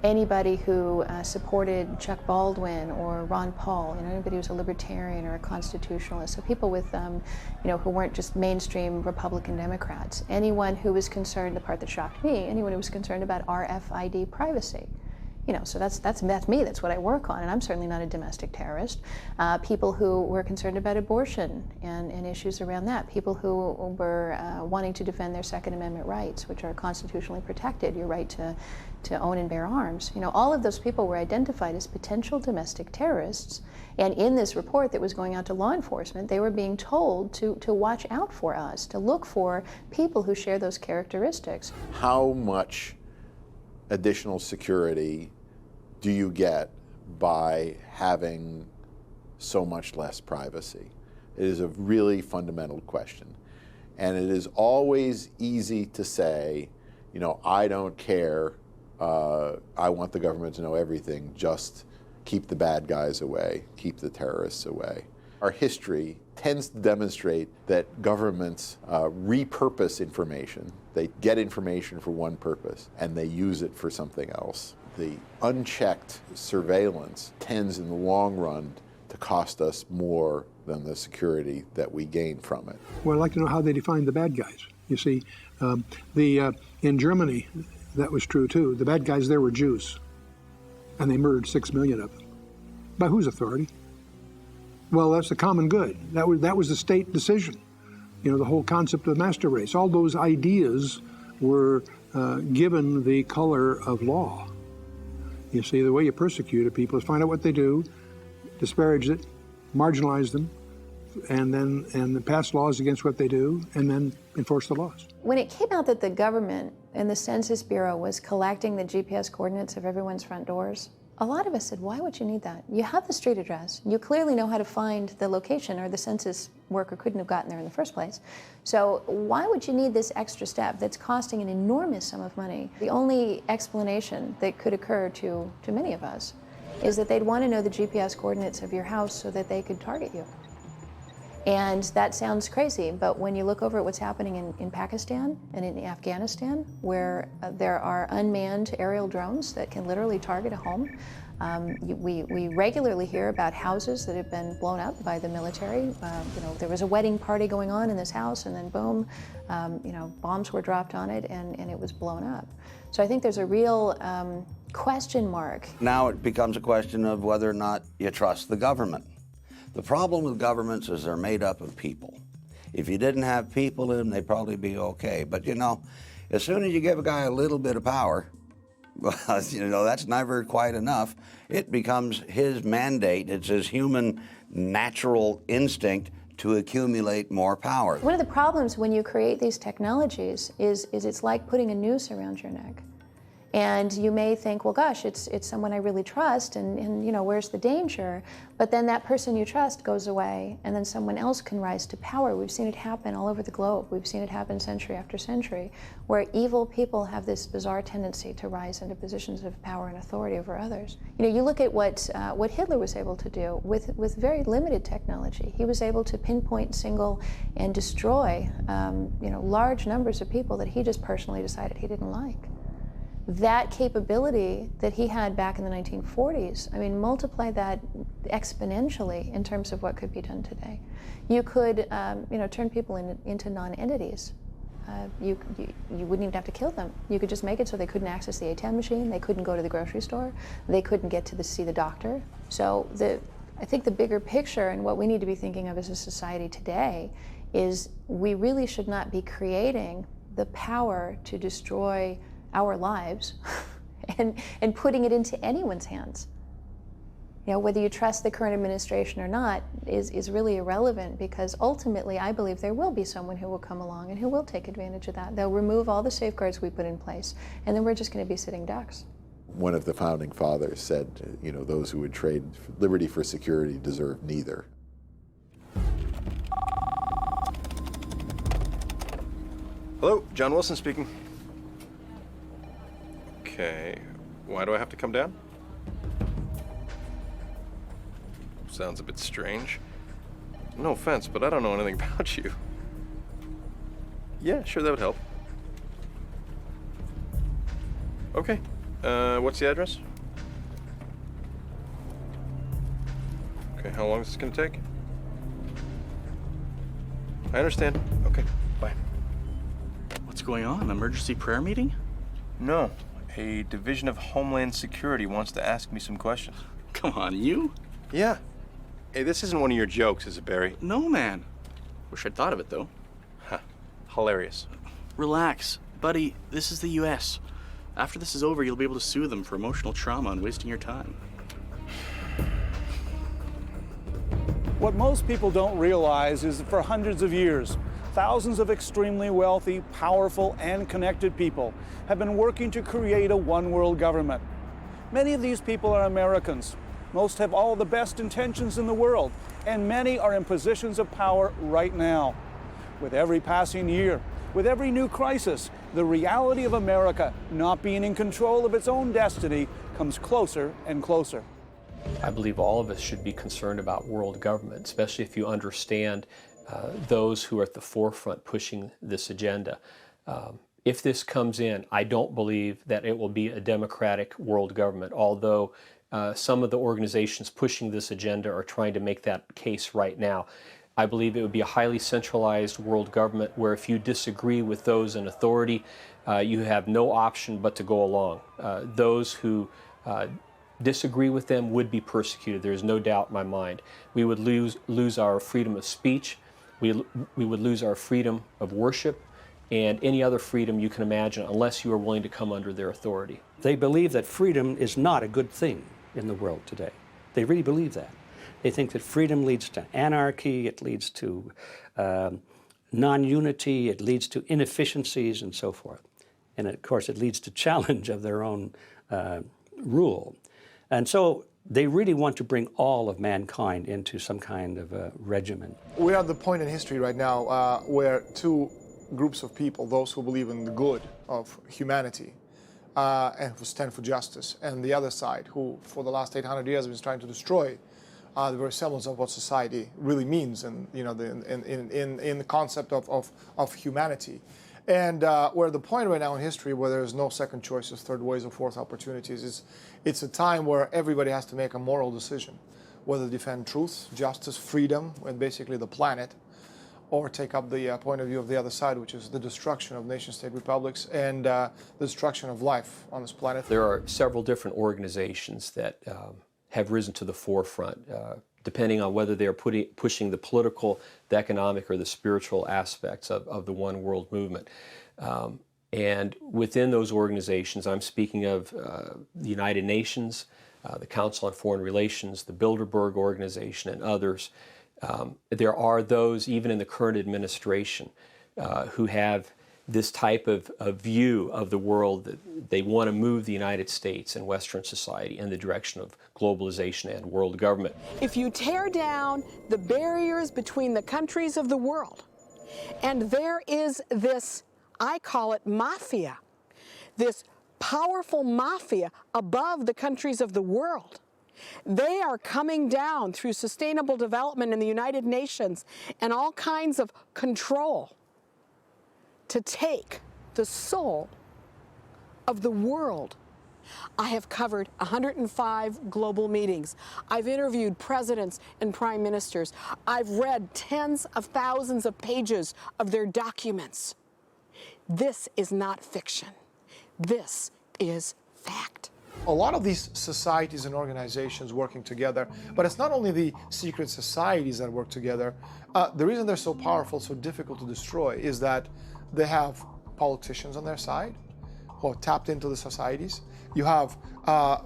anybody who supported Chuck Baldwin or Ron Paul, anybody who was a libertarian or a constitutionalist. So people with, who weren't just mainstream Republican Democrats. Anyone who was concerned, the part that shocked me, anyone who was concerned about RFID privacy. So that's me, that's what I work on, and I'm certainly not a domestic terrorist. People who were concerned about abortion and issues around that. People who were wanting to defend their Second Amendment rights, which are constitutionally protected, your right to own and bear arms. All of those people were identified as potential domestic terrorists, and in this report that was going out to law enforcement, they were being told to watch out for us, to look for people who share those characteristics. How much additional security do you get by having so much less privacy? It is a really fundamental question. And it is always easy to say, you know, I don't care, I want the government to know everything, just keep the bad guys away, keep the terrorists away. Our history tends to demonstrate that governments repurpose information. They get information for one purpose and they use it for something else. The unchecked surveillance tends in the long run to cost us more than the security that we gain from it. Well, I'd like to know how they define the bad guys. You see, in Germany, that was true too. The bad guys there were Jews, and they murdered 6 million of them. By whose authority? Well, that's the common good. That was the state decision. You know, the whole concept of the master race. All those ideas were given the color of law. You see, the way you persecute people is find out what they do, disparage it, marginalize them, and then pass laws against what they do, and then enforce the laws. When it came out that the government and the Census Bureau was collecting the GPS coordinates of everyone's front doors, a lot of us said, why would you need that? You have the street address. You clearly know how to find the location, or the census worker couldn't have gotten there in the first place. So why would you need this extra step that's costing an enormous sum of money? The only explanation that could occur to many of us is that they'd want to know the GPS coordinates of your house so that they could target you. And that sounds crazy, but when you look over at what's happening in Pakistan and in Afghanistan, where there are unmanned aerial drones that can literally target a home, we regularly hear about houses that have been blown up by the military. You know, there was a wedding party going on in this house, and then boom, you know, bombs were dropped on it, and it was blown up. So I think there's a real question mark. Now it becomes a question of whether or not you trust the government. The problem with governments is they're made up of people. If you didn't have people in them, they'd probably be okay. But you know, as soon as you give a guy a little bit of power, well, you know, that's never quite enough. It becomes his mandate. It's his human natural instinct to accumulate more power. One of the problems when you create these technologies is it's like putting a noose around your neck. And you may think, well, gosh, it's someone I really trust, and you know, where's the danger? But then that person you trust goes away, and then someone else can rise to power. We've seen it happen all over the globe. We've seen it happen century after century, where evil people have this bizarre tendency to rise into positions of power and authority over others. You know, you look at what Hitler was able to do with very limited technology. He was able to pinpoint, single, and destroy you know, large numbers of people that he just personally decided he didn't like. That capability that he had back in the 1940s, I mean, multiply that exponentially in terms of what could be done today. You could, you know, turn people into non-entities. You wouldn't even have to kill them. You could just make it so they couldn't access the ATM machine, they couldn't go to the grocery store, they couldn't get to see the doctor. So I think the bigger picture and what we need to be thinking of as a society today is we really should not be creating the power to destroy our lives and putting it into anyone's hands. You know, whether you trust the current administration or not is really irrelevant, because ultimately I believe there will be someone who will come along and who will take advantage of that. They'll remove all the safeguards we put in place, and then we're just going to be sitting ducks. One of the founding fathers said, you know, those who would trade liberty for security deserve neither. Hello, John Wilson speaking. Okay, why do I have to come down? Sounds a bit strange. No offense, but I don't know anything about you. Yeah, sure, that would help. Okay, what's the address? Okay, how long is this gonna take? I understand. Okay, bye. What's going on? An emergency prayer meeting? No. A Division of Homeland Security wants to ask me some questions. Come on, you? Yeah. Hey, this isn't one of your jokes, is it, Barry? No, man. Wish I'd thought of it, though. Huh. Hilarious. Relax. Buddy, this is the U.S. After this is over, you'll be able to sue them for emotional trauma and wasting your time. What most people don't realize is that for hundreds of years, thousands of extremely wealthy, powerful, and connected people have been working to create a one-world government. Many of these people are Americans. Most have all the best intentions in the world, and many are in positions of power right now. With every passing year, with every new crisis, the reality of America not being in control of its own destiny comes closer and closer. I believe all of us should be concerned about world government, especially if you understand those who are at the forefront pushing this agenda. If this comes in, I don't believe that it will be a democratic world government, although some of the organizations pushing this agenda are trying to make that case right now. I believe it would be a highly centralized world government where if you disagree with those in authority, you have no option but to go along. Those who disagree with them would be persecuted. There is no doubt in my mind. We would lose our freedom of speech. We would lose our freedom of worship and any other freedom you can imagine unless you are willing to come under their authority. They believe that freedom is not a good thing in the world today. They really believe that. They think that freedom leads to anarchy, it leads to non-unity, it leads to inefficiencies and so forth. And of course it leads to challenge of their own rule. And so they really want to bring all of mankind into some kind of a regimen. We're at the point in history right now where two groups of people, those who believe in the good of humanity and who stand for justice, and the other side, who for the last 800 years has been trying to destroy the very semblance of what society really means, and in the concept of humanity. And we're at the point right now in history where there's no second choices, third ways, or fourth opportunities. It's a time where everybody has to make a moral decision, whether to defend truth, justice, freedom, and basically the planet, or take up the point of view of the other side, which is the destruction of nation-state republics and the destruction of life on this planet. There are several different organizations that have risen to the forefront, depending on whether they're pushing the political, the economic, or the spiritual aspects of the One World movement. And within those organizations, I'm speaking of the United Nations, the Council on Foreign Relations, the Bilderberg Organization, and others. There are those, even in the current administration, who have this type of view of the world that they want to move the United States and Western society in the direction of globalization and world government. If you tear down the barriers between the countries of the world, and there is this, I call it mafia, this powerful mafia above the countries of the world, they are coming down through sustainable development in the United Nations and all kinds of control to take the soul of the world. I have covered 105 global meetings. I've interviewed presidents and prime ministers. I've read tens of thousands of pages of their documents. This is not fiction. This is fact. A lot of these societies and organizations working together, but it's not only the secret societies that work together. The reason they're so powerful, so difficult to destroy, is that they have politicians on their side who are tapped into the societies. You have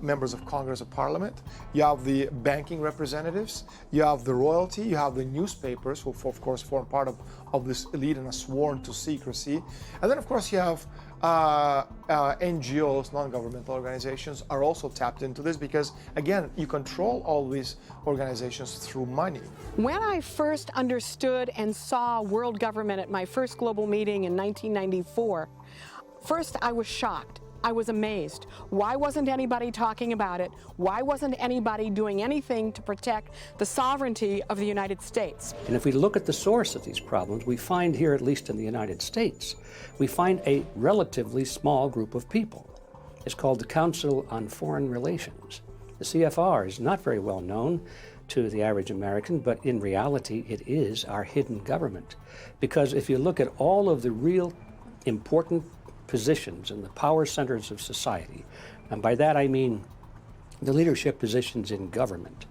members of Congress or Parliament. You have the banking representatives. You have the royalty. You have the newspapers, who of course form part of this elite and are sworn to secrecy. And then of course you have NGOs, non-governmental organizations, are also tapped into this because, again, you control all these organizations through money. When I first understood and saw world government at my first global meeting in 1994, first I was shocked. I was amazed. Why wasn't anybody talking about it? Why wasn't anybody doing anything to protect the sovereignty of the United States? And if we look at the source of these problems, we find here, at least in the United States, we find a relatively small group of people. It's called the Council on Foreign Relations. The CFR is not very well known to the average American, but in reality, it is our hidden government. Because if you look at all of the real important positions in the power centers of society, and by that I mean the leadership positions in government,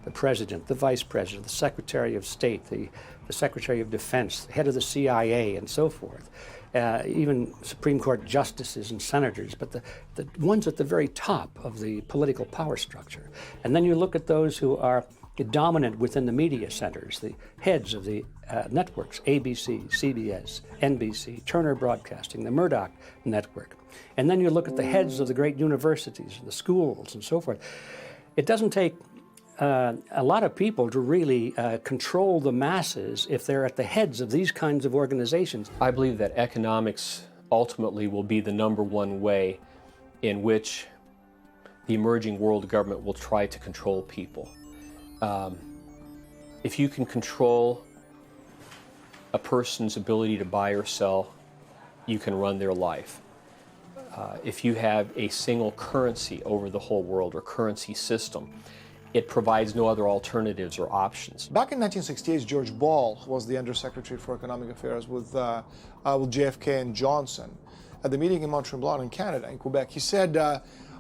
the president, the vice president, the secretary of state, the secretary of defense, the head of the CIA, and so forth, even Supreme Court justices and senators, but the ones at the very top of the political power structure. And then you look at those who are dominant within the media centers, the heads of the networks, ABC, CBS, NBC, Turner Broadcasting, the Murdoch Network. And then you look at the heads of the great universities, the schools, and so forth. It doesn't take a lot of people to really control the masses if they're at the heads of these kinds of organizations. I believe that economics ultimately will be the #1 way in which the emerging world government will try to control people. If you can control a person's ability to buy or sell, you can run their life. If you have a single currency over the whole world or currency system, it provides no other alternatives or options. Back in 1968, George Ball, who was the Undersecretary for Economic Affairs with JFK and Johnson, at the meeting in Mont Tremblant in Canada, in Quebec, he said,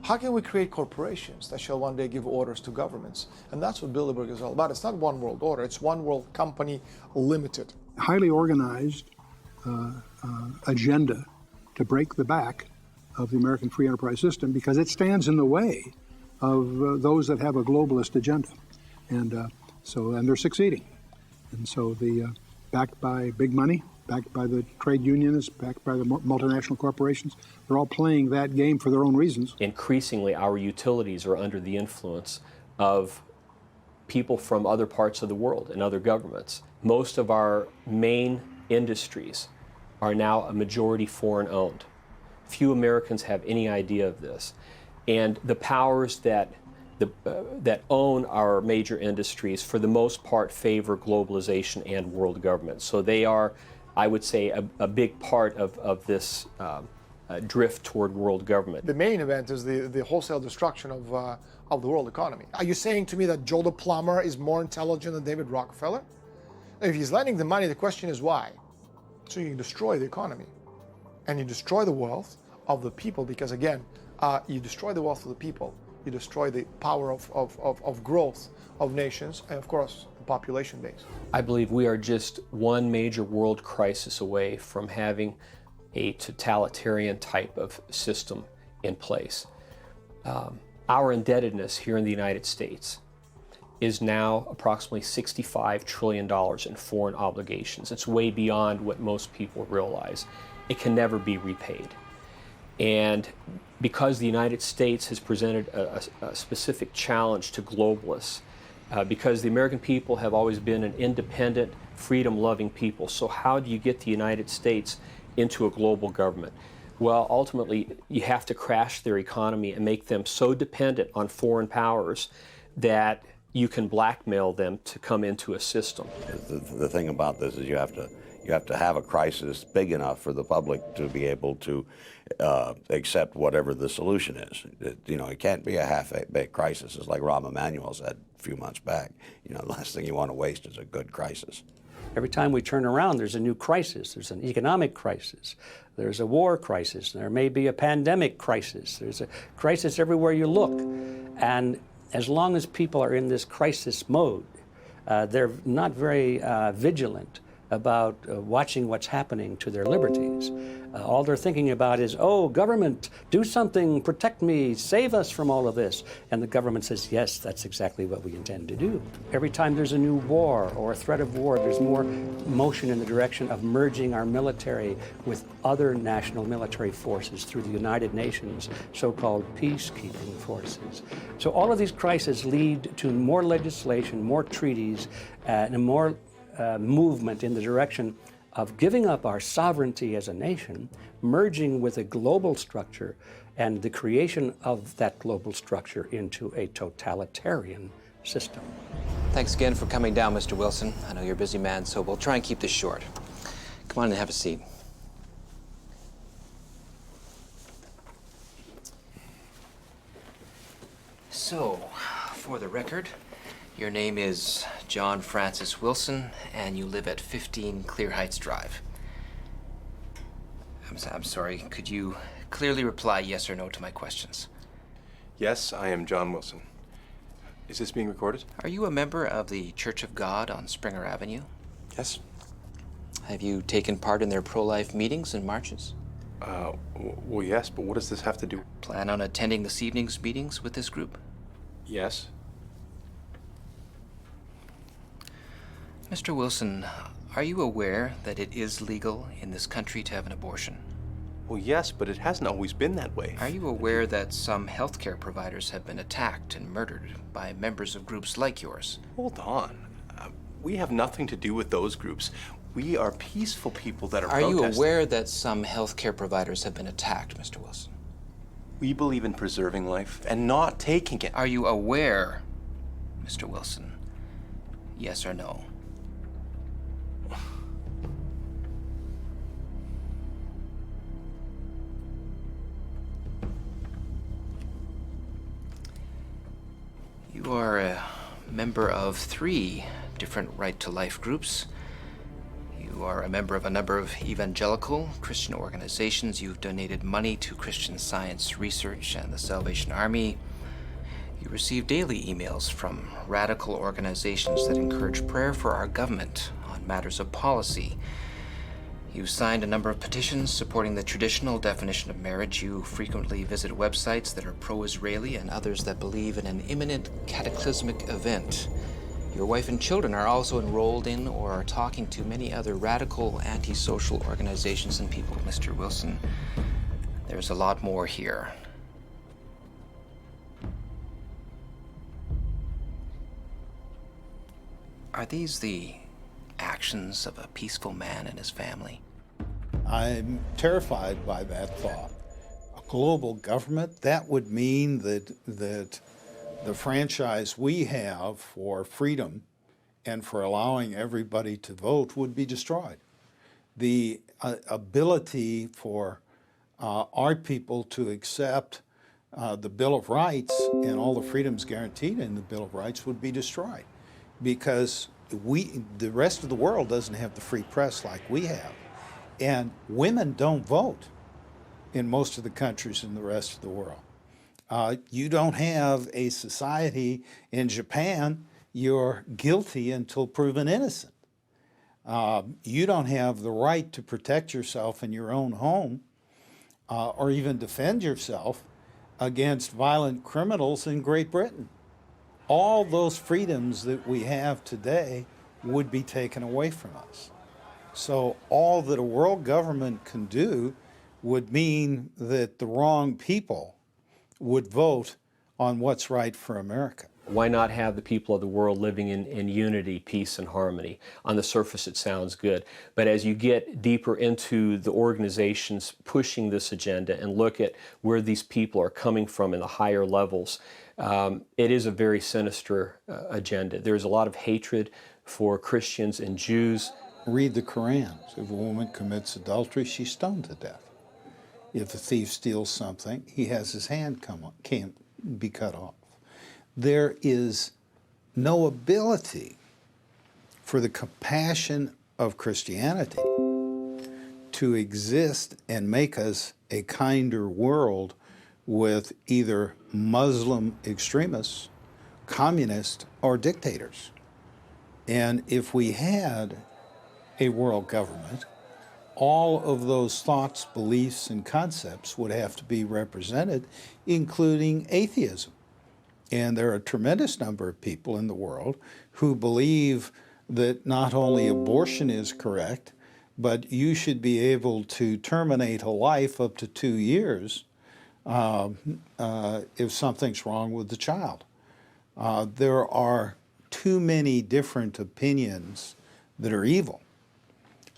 how can we create corporations that shall one day give orders to governments? And that's what Bilderberg is all about. It's not one world order, it's one world company limited. Highly organized agenda to break the back of the American free enterprise system because it stands in the way of those that have a globalist agenda. And they're succeeding. And so backed by big money, backed by the trade unionists, backed by the multinational corporations, they're all playing that game for their own reasons. Increasingly, our utilities are under the influence of people from other parts of the world and other governments. Most of our main industries are now a majority foreign owned. Few Americans have any idea of this. And the powers that own our major industries, for the most part, favor globalization and world government. So they are, I would say, a big part of this drift toward world government. The main event is the wholesale destruction of the world economy. Are you saying to me that Joe the plumber is more intelligent than David Rockefeller? If he's lending the money, the question is why? So you destroy the economy. And you destroy the wealth of the people because, again, you destroy the wealth of the people, you destroy the power of growth of nations, and of course, the population base. I believe we are just one major world crisis away from having a totalitarian type of system in place. Our indebtedness here in the United States is now approximately $65 trillion in foreign obligations. It's way beyond what most people realize. It can never be repaid. And because the United States has presented a specific challenge to globalists, because the American people have always been an independent, freedom-loving people, so how do you get the United States into a global government? Well, ultimately, you have to crash their economy and make them so dependent on foreign powers that you can blackmail them to come into a system. The thing about this is you have to have a crisis big enough for the public to be able to accept whatever the solution is. It can't be a half-baked crisis. It's like Rahm Emanuel said a few months back. The last thing you want to waste is a good crisis. Every time we turn around, there's a new crisis. There's an economic crisis. There's a war crisis. There may be a pandemic crisis. There's a crisis everywhere you look. And as long as people are in this crisis mode, they're not very vigilant about watching what's happening to their liberties. All they're thinking about is, oh, government, do something, protect me, save us from all of this. And the government says, yes, that's exactly what we intend to do. Every time there's a new war or a threat of war, there's more motion in the direction of merging our military with other national military forces through the United Nations, so-called peacekeeping forces. So all of these crises lead to more legislation, more treaties, and more movement in the direction of giving up our sovereignty as a nation, merging with a global structure, and the creation of that global structure into a totalitarian system. Thanks again for coming down, Mr. Wilson. I know you're a busy man, so we'll try and keep this short. Come on and have a seat. So, for the record, your name is John Francis Wilson, and you live at 15 Clear Heights Drive. I'm sorry, could you clearly reply yes or no to my questions? Yes, I am John Wilson. Is this being recorded? Are you a member of the Church of God on Springer Avenue? Yes. Have you taken part in their pro-life meetings and marches? Well, yes, but what does this have to do? Plan on attending this evening's meetings with this group? Yes. Mr. Wilson, are you aware that it is legal in this country to have an abortion? Well, yes, but it hasn't always been that way. Are you aware that some healthcare providers have been attacked and murdered by members of groups like yours? Hold on. We have nothing to do with those groups. We are peaceful people that are protesting. Are you aware that some healthcare providers have been attacked, Mr. Wilson? We believe in preserving life and not taking it. Are you aware, Mr. Wilson? Yes or no? You are a member of 3 different right-to-life groups. You are a member of a number of evangelical Christian organizations. You've donated money to Christian Science Research and the Salvation Army. You receive daily emails from radical organizations that encourage prayer for our government on matters of policy. You signed a number of petitions supporting the traditional definition of marriage. You frequently visit websites that are pro-Israeli and others that believe in an imminent cataclysmic event. Your wife and children are also enrolled in or are talking to many other radical anti-social organizations and people, Mr. Wilson. There's a lot more here. Are these the actions of a peaceful man and his family? I'm terrified by that thought. A global government, that would mean that the franchise we have for freedom and for allowing everybody to vote would be destroyed. The ability for our people to accept the Bill of Rights and all the freedoms guaranteed in the Bill of Rights would be destroyed, because the rest of the world doesn't have the free press like we have. And women don't vote in most of the countries in the rest of the world. You don't have a society in Japan, you're guilty until proven innocent. You don't have the right to protect yourself in your own home or even defend yourself against violent criminals in Great Britain. All those freedoms that we have today would be taken away from us. So all that a world government can do would mean that the wrong people would vote on what's right for America. Why not have the people of the world living in unity, peace, and harmony? On the surface, it sounds good. But as you get deeper into the organizations pushing this agenda and look at where these people are coming from in the higher levels, it is a very sinister agenda. There's a lot of hatred for Christians and Jews. Read the Quran. If a woman commits adultery, she's stoned to death. If a thief steals something, he has his hand can't be cut off. There is no ability for the compassion of Christianity to exist and make us a kinder world with either Muslim extremists, communists, or dictators. And if we had a world government, all of those thoughts, beliefs, and concepts would have to be represented, including atheism. And there are a tremendous number of people in the world who believe that not only abortion is correct, but you should be able to terminate a life up to 2 years if something's wrong with the child. There are too many different opinions that are evil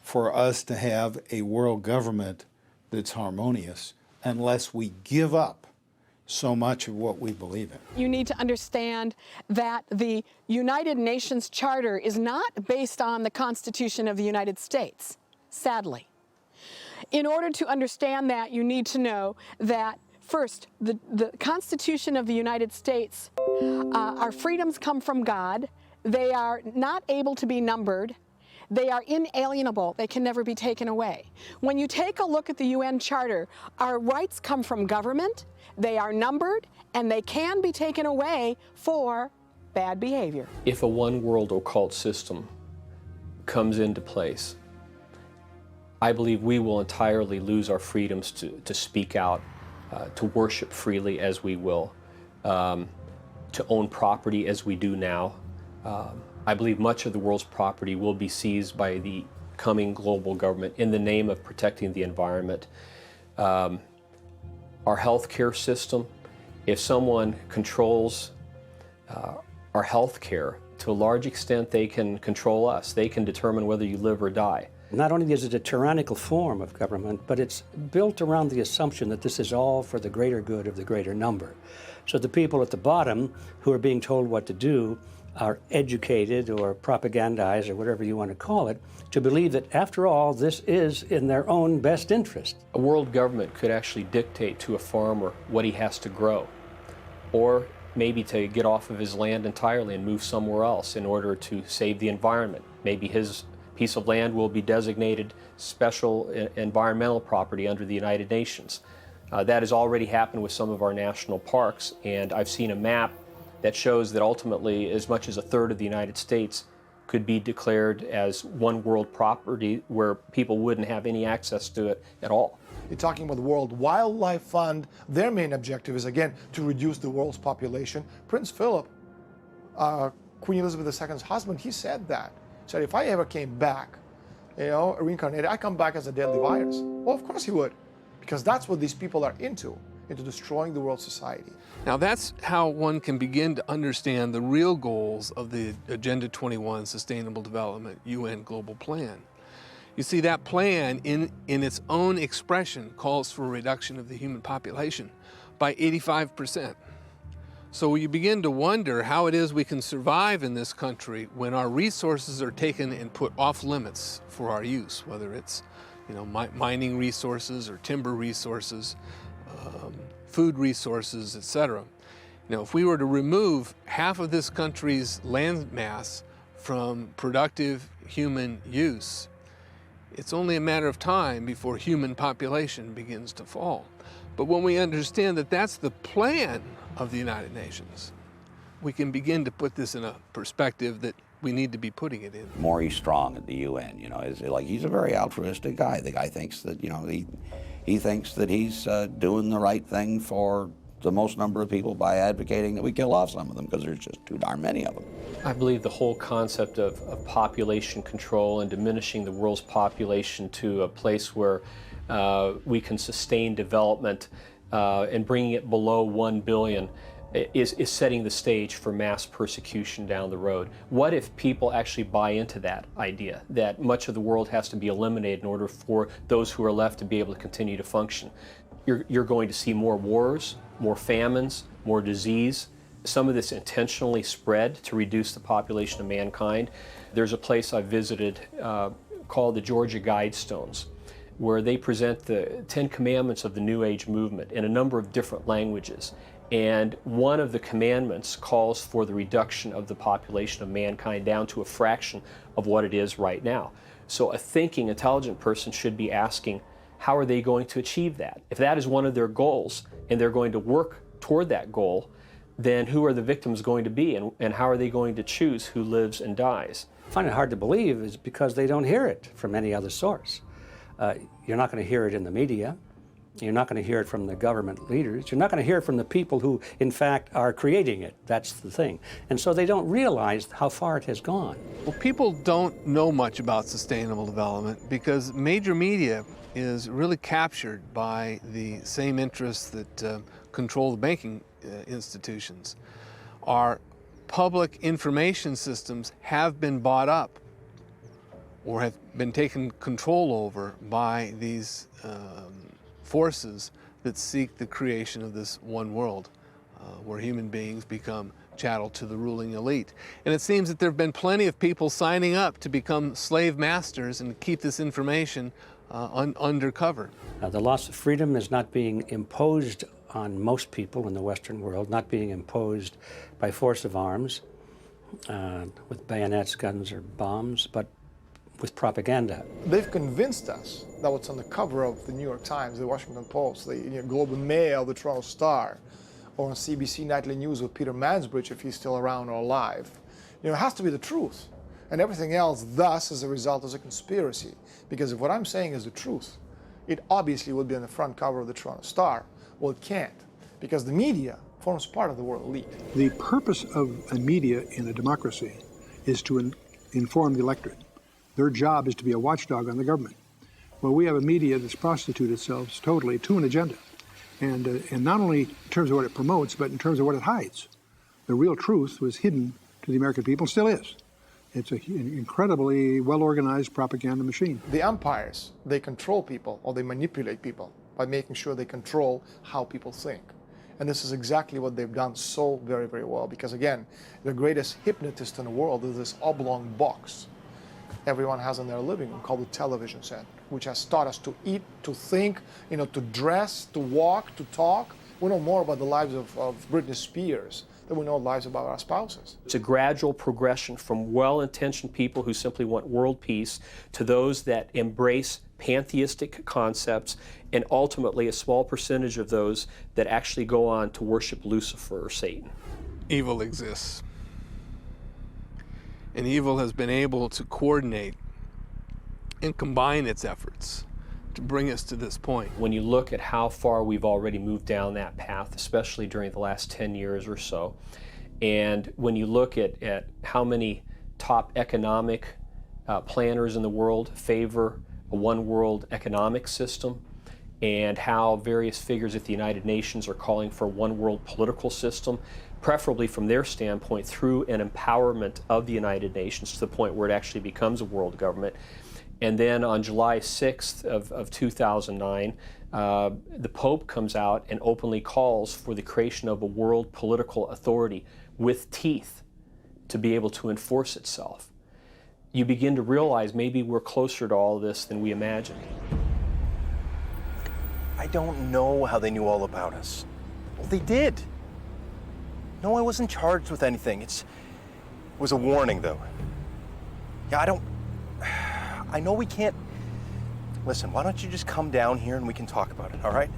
for us to have a world government that's harmonious unless we give up so much of what we believe in. You need to understand that the United Nations Charter is not based on the Constitution of the United States, sadly. In order to understand that, you need to know that first, the Constitution of the United States, our freedoms come from God. They are not able to be numbered. They are inalienable. They can never be taken away. When you take a look at the UN Charter, our rights come from government, they are numbered, and they can be taken away for bad behavior. If a one world occult system comes into place, I believe we will entirely lose our freedoms to speak out, to worship freely as we will, to own property as we do now. I believe much of the world's property will be seized by the coming global government in the name of protecting the environment. Our healthcare system, if someone controls our healthcare, to a large extent they can control us. They can determine whether you live or die. Not only is it a tyrannical form of government, but it's built around the assumption that this is all for the greater good of the greater number. So the people at the bottom who are being told what to do are educated or propagandized or whatever you want to call it to believe that after all this is in their own best interest. A world government could actually dictate to a farmer what he has to grow, or maybe to get off of his land entirely and move somewhere else in order to save the environment. Maybe his piece of land will be designated special environmental property under the United Nations. That has already happened with some of our national parks, and I've seen a map that shows that ultimately as much as a third of the United States could be declared as one world property where people wouldn't have any access to it at all. You're talking about the World Wildlife Fund. Their main objective is, again, to reduce the world's population. Prince Philip, Queen Elizabeth II's husband, he said that. He said, if I ever came back, reincarnated, I come back as a deadly virus. Well, of course he would, because that's what these people are into destroying the world society. Now that's how one can begin to understand the real goals of the Agenda 21 Sustainable Development UN Global Plan. You see, that plan in its own expression calls for a reduction of the human population by 85%. So you begin to wonder how it is we can survive in this country when our resources are taken and put off limits for our use, whether it's mining resources or timber resources, food resources, etc. If we were to remove half of this country's land mass from productive human use, it's only a matter of time before human population begins to fall. But when we understand that that's the plan of the United Nations, we can begin to put this in a perspective that we need to be putting it in. Maurice Strong at the UN, he's a very altruistic guy. The guy thinks that, he thinks that he's doing the right thing for the most number of people by advocating that we kill off some of them because there's just too darn many of them. I believe the whole concept of population control and diminishing the world's population to a place where we can sustain development and bringing it below 1 billion is setting the stage for mass persecution down the road. What if people actually buy into that idea, that much of the world has to be eliminated in order for those who are left to be able to continue to function? You're going to see more wars, more famines, more disease. Some of this intentionally spread to reduce the population of mankind. There's a place I visited called the Georgia Guidestones, where they present the 10 Commandments of the New Age movement in a number of different languages. And one of the commandments calls for the reduction of the population of mankind down to a fraction of what it is right now. So a thinking, intelligent person should be asking, how are they going to achieve that? If that is one of their goals and they're going to work toward that goal, then who are the victims going to be and how are they going to choose who lives and dies? I find it hard to believe is because they don't hear it from any other source. You're not going to hear it in the media. You're not going to hear it from the government leaders. You're not going to hear it from the people who, in fact, are creating it. That's the thing. And so they don't realize how far it has gone. Well, people don't know much about sustainable development because major media is really captured by the same interests that control the banking institutions. Our public information systems have been bought up or have been taken control over by these forces that seek the creation of this one world where human beings become chattel to the ruling elite. And it seems that there have been plenty of people signing up to become slave masters and keep this information undercover. The loss of freedom is not being imposed on most people in the Western world, not being imposed by force of arms with bayonets, guns, or bombs, but with propaganda. They've convinced us that what's on the cover of the New York Times, the Washington Post, the Globe and Mail, the Toronto Star, or on CBC Nightly News with Peter Mansbridge, if he's still around or alive, it has to be the truth. And everything else, thus, as a result, is a conspiracy. Because if what I'm saying is the truth, it obviously would be on the front cover of the Toronto Star. Well, it can't, because the media forms part of the world elite. The purpose of a media in a democracy is to inform the electorate. Their job is to be a watchdog on the government. Well, we have a media that's prostituted itself totally to an agenda. And not only in terms of what it promotes, but in terms of what it hides. The real truth was hidden to the American people, still is. It's an incredibly well-organized propaganda machine. The empires, they control people or they manipulate people by making sure they control how people think. And this is exactly what they've done so very, very well. Because again, the greatest hypnotist in the world is this oblong box everyone has in their living room called the television set, which has taught us to eat, to think, to dress, to walk, to talk. We know more about the lives of Britney Spears than we know lives about our spouses. It's a gradual progression from well-intentioned people who simply want world peace to those that embrace pantheistic concepts, and ultimately a small percentage of those that actually go on to worship Lucifer or Satan. Evil exists. And evil has been able to coordinate and combine its efforts to bring us to this point. When you look at how far we've already moved down that path, especially during the last 10 years or so, and when you look at how many top economic planners in the world favor a one world economic system, and how various figures at the United Nations are calling for a one world political system, preferably from their standpoint through an empowerment of the United Nations to the point where it actually becomes a world government. And then on July 6th of 2009, the Pope comes out and openly calls for the creation of a world political authority with teeth to be able to enforce itself. You begin to realize maybe we're closer to all of this than we imagined. I don't know how they knew all about us. Well, they did. No, I wasn't charged with anything. It was a warning, though. Yeah, I know we can't... Listen, why don't you just come down here and we can talk about it, all right?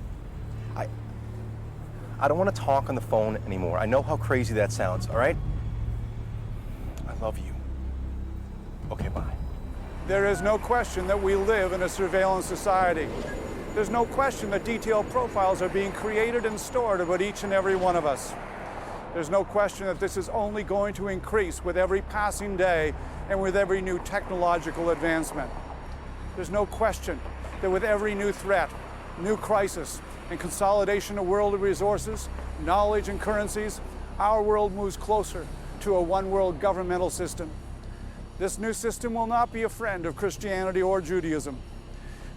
I don't want to talk on the phone anymore. I know how crazy that sounds, all right? I love you. Okay, bye. There is no question that we live in a surveillance society. There's no question that detailed profiles are being created and stored about each and every one of us. There's no question that this is only going to increase with every passing day and with every new technological advancement. There's no question that with every new threat, new crisis, and consolidation of world resources, knowledge, and currencies, our world moves closer to a one-world governmental system. This new system will not be a friend of Christianity or Judaism.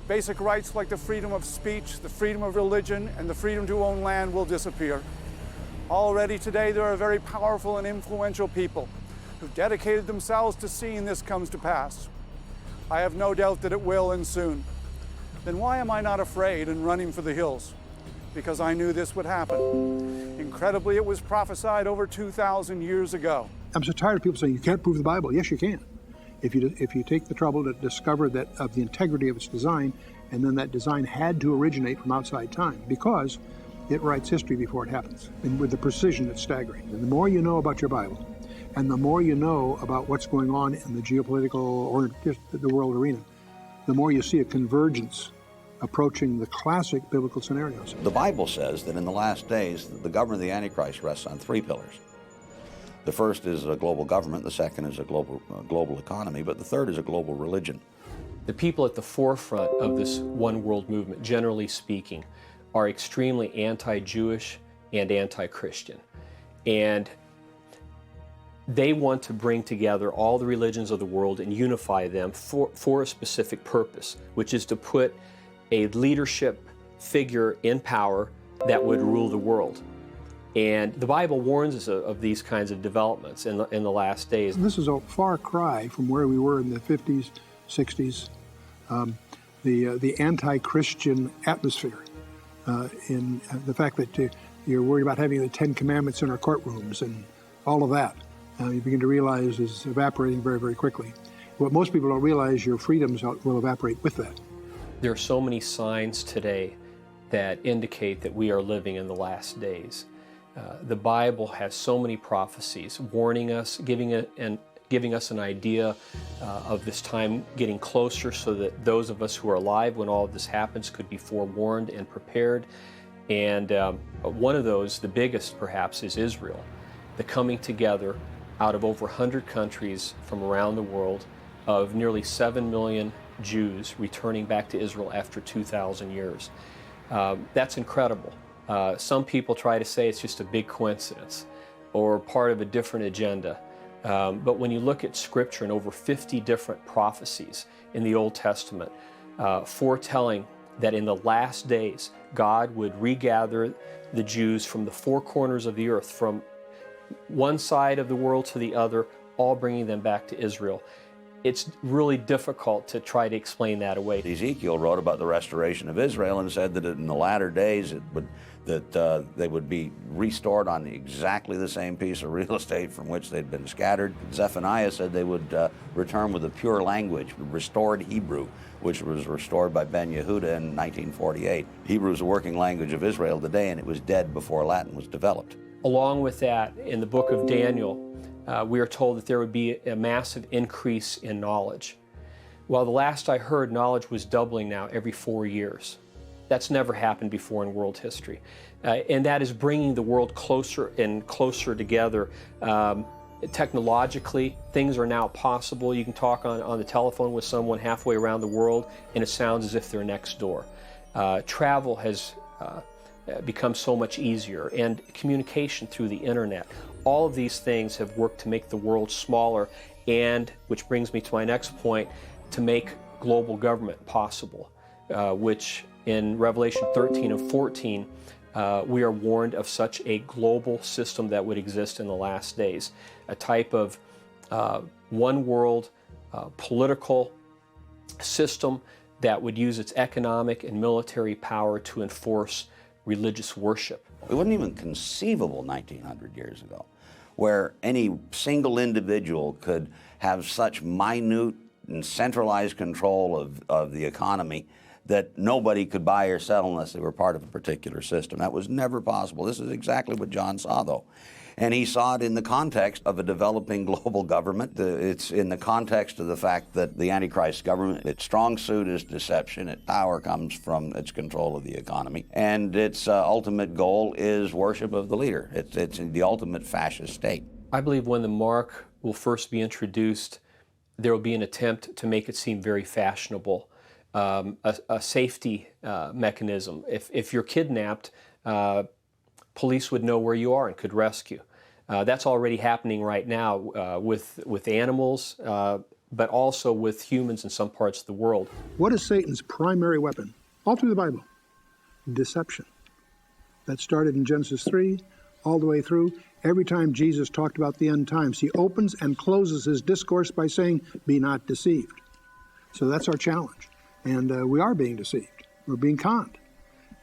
Basic rights like the freedom of speech, the freedom of religion, and the freedom to own land will disappear. Already today, there are very powerful and influential people who've dedicated themselves to seeing this come to pass. I have no doubt that it will, and soon. Then why am I not afraid and running for the hills? Because I knew this would happen. Incredibly, it was prophesied over 2,000 years ago. I'm so tired of people saying you can't prove the Bible. Yes, you can. If you take the trouble to discover that of the integrity of its design, and then that design had to originate from outside time, because it writes history before it happens, and with the precision that's staggering. And the more you know about your Bible, and the more you know about what's going on in the geopolitical or just the world arena, the more you see a convergence approaching the classic biblical scenarios. The Bible says that in the last days, the government of the Antichrist rests on three pillars. The first is a global government, the second is a global economy, but the third is a global religion. The people at the forefront of this one world movement, generally speaking, are extremely anti-Jewish and anti-Christian. And they want to bring together all the religions of the world and unify them for a specific purpose, which is to put a leadership figure in power that would rule the world. And the Bible warns us of these kinds of developments in the last days. This is a far cry from where we were in the 50s, 60s, the anti-Christian atmosphere, in the fact that you're worried about having the 10 Commandments in our courtrooms and all of that. You begin to realize is evaporating very, very quickly. What most people don't realize, your freedoms will evaporate with that. There are so many signs today that indicate that we are living in the last days. The Bible has so many prophecies warning us, giving us an idea of this time getting closer so that those of us who are alive when all of this happens could be forewarned and prepared. And one of those, the biggest perhaps, is Israel. The coming together out of over 100 countries from around the world of nearly 7 million Jews returning back to Israel after 2,000 years. That's incredible. Some people try to say it's just a big coincidence or part of a different agenda. But when you look at Scripture and over 50 different prophecies in the Old Testament foretelling that in the last days God would regather the Jews from the four corners of the earth, from one side of the world to the other, all bringing them back to Israel. It's really difficult to try to explain that away. Ezekiel wrote about the restoration of Israel and said that in the latter days they would be restored on exactly the same piece of real estate from which they'd been scattered. Zephaniah said they would return with a pure language, restored Hebrew, which was restored by Ben Yehuda in 1948. Hebrew is a working language of Israel today, and it was dead before Latin was developed. Along with that, in the book of Daniel, we are told that there would be a massive increase in knowledge. Well, the last I heard, knowledge was doubling now every 4 years. That's never happened before in world history. And that is bringing the world closer and closer together. Technologically, things are now possible. You can talk on the telephone with someone halfway around the world, and it sounds as if they're next door. Travel has become so much easier, and communication through the internet. All of these things have worked to make the world smaller, and, which brings me to my next point, to make global government possible, which in Revelation 13 and 14, we are warned of such a global system that would exist in the last days, a type of one world political system that would use its economic and military power to enforce religious worship. It wasn't even conceivable 1900 years ago, where any single individual could have such minute and centralized control of the economy that nobody could buy or sell unless they were part of a particular system. That was never possible. This is exactly what John saw, though. And he saw it in the context of a developing global government. It's in the context of the fact that the Antichrist government, its strong suit is deception. Its power comes from its control of the economy. And its ultimate goal is worship of the leader. It's the ultimate fascist state. I believe when the mark will first be introduced, there will be an attempt to make it seem very fashionable, a safety mechanism. If you're kidnapped, police would know where you are and could rescue. That's already happening right now with animals, but also with humans in some parts of the world. What is Satan's primary weapon? All through the Bible. Deception. That started in Genesis 3, all the way through. Every time Jesus talked about the end times, he opens and closes his discourse by saying, "Be not deceived." So that's our challenge. And we are being deceived. We're being conned.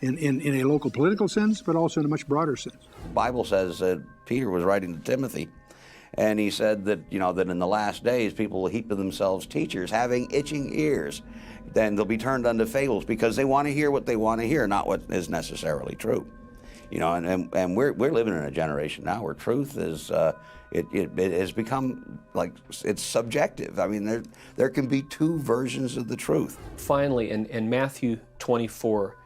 In a local political sense, but also in a much broader sense. The Bible says that Peter was writing to Timothy, and he said that, that in the last days people will heap to themselves teachers having itching ears. Then they'll be turned unto fables because they want to hear what they want to hear, not what is necessarily true. And we're living in a generation now where truth is it has become like it's subjective. I mean, there can be two versions of the truth. Finally, in Matthew 24.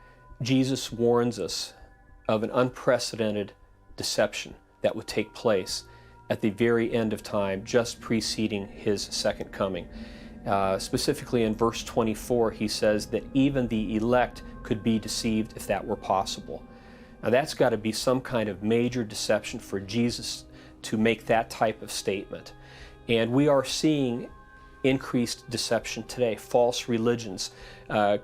Jesus warns us of an unprecedented deception that would take place at the very end of time, just preceding his second coming. Specifically in verse 24, he says that even the elect could be deceived if that were possible. Now that's got to be some kind of major deception for Jesus to make that type of statement. And we are seeing increased deception today, false religions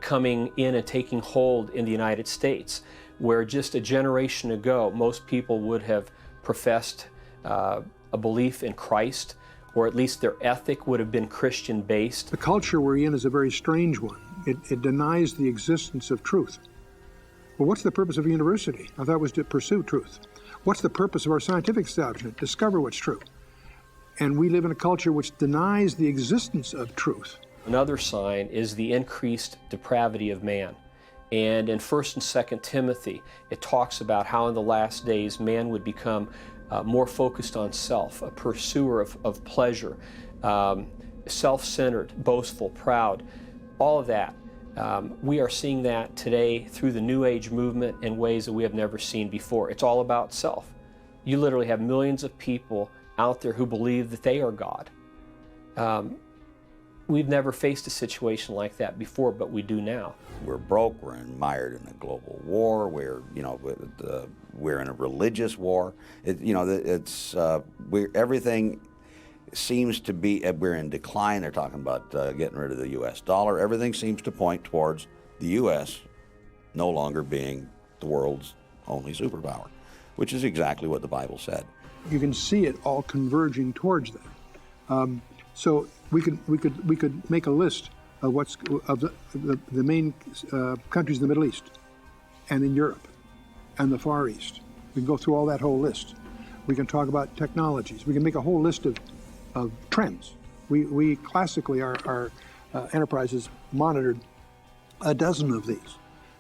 coming in and taking hold in the United States, where just a generation ago, most people would have professed a belief in Christ, or at least their ethic would have been Christian-based. The culture we're in is a very strange one. It denies the existence of truth. Well, what's the purpose of a university? I thought it was to pursue truth. What's the purpose of our scientific establishment? Discover what's true. And we live in a culture which denies the existence of truth. Another sign is the increased depravity of man. And in 1 and 2 Timothy, it talks about how in the last days man would become more focused on self, a pursuer of pleasure, self-centered, boastful, proud, all of that. We are seeing that today through the New Age movement in ways that we have never seen before. It's all about self. You literally have millions of people out there who believe that they are God. We've never faced a situation like that before, but we do now. We're broke. We're mired in a global war. We're in a religious war. Everything seems to be. We're in decline. They're talking about getting rid of the U.S. dollar. Everything seems to point towards the U.S. no longer being the world's only superpower, which is exactly what the Bible said. You can see it all converging towards that. So we could make a list of the main countries in the Middle East and in Europe and the Far East. We can go through all that whole list. We can talk about technologies. We can make a whole list of trends. We classically, our enterprises monitored a dozen of these.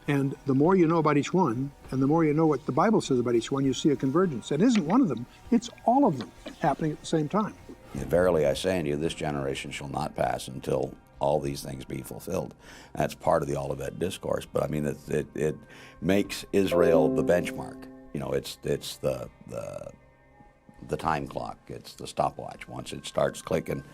And the more you know about each one, and the more you know what the Bible says about each one, you see a convergence. It isn't one of them, it's all of them happening at the same time. Verily I say unto you, this generation shall not pass until all these things be fulfilled. That's part of the Olivet Discourse, but I mean, it makes Israel the benchmark. It's the time clock, it's the stopwatch. Once it starts clicking,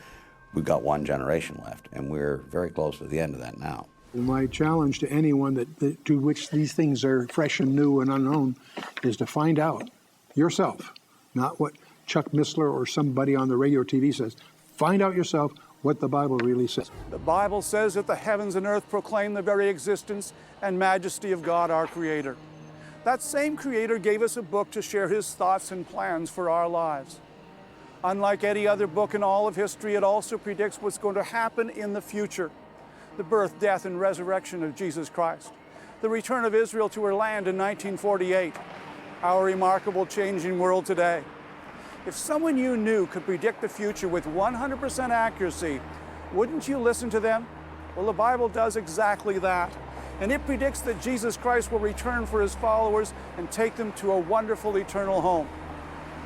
we've got one generation left, and we're very close to the end of that now. My challenge to anyone to which these things are fresh and new and unknown is to find out yourself, not what Chuck Missler or somebody on the radio or TV says. Find out yourself what the Bible really says. The Bible says that the heavens and earth proclaim the very existence and majesty of God, our Creator. That same Creator gave us a book to share His thoughts and plans for our lives. Unlike any other book in all of history, it also predicts what's going to happen in the future. The birth, death, and resurrection of Jesus Christ. The return of Israel to her land in 1948. Our remarkable changing world today. If someone you knew could predict the future with 100% accuracy, wouldn't you listen to them? Well, the Bible does exactly that. And it predicts that Jesus Christ will return for His followers and take them to a wonderful eternal home.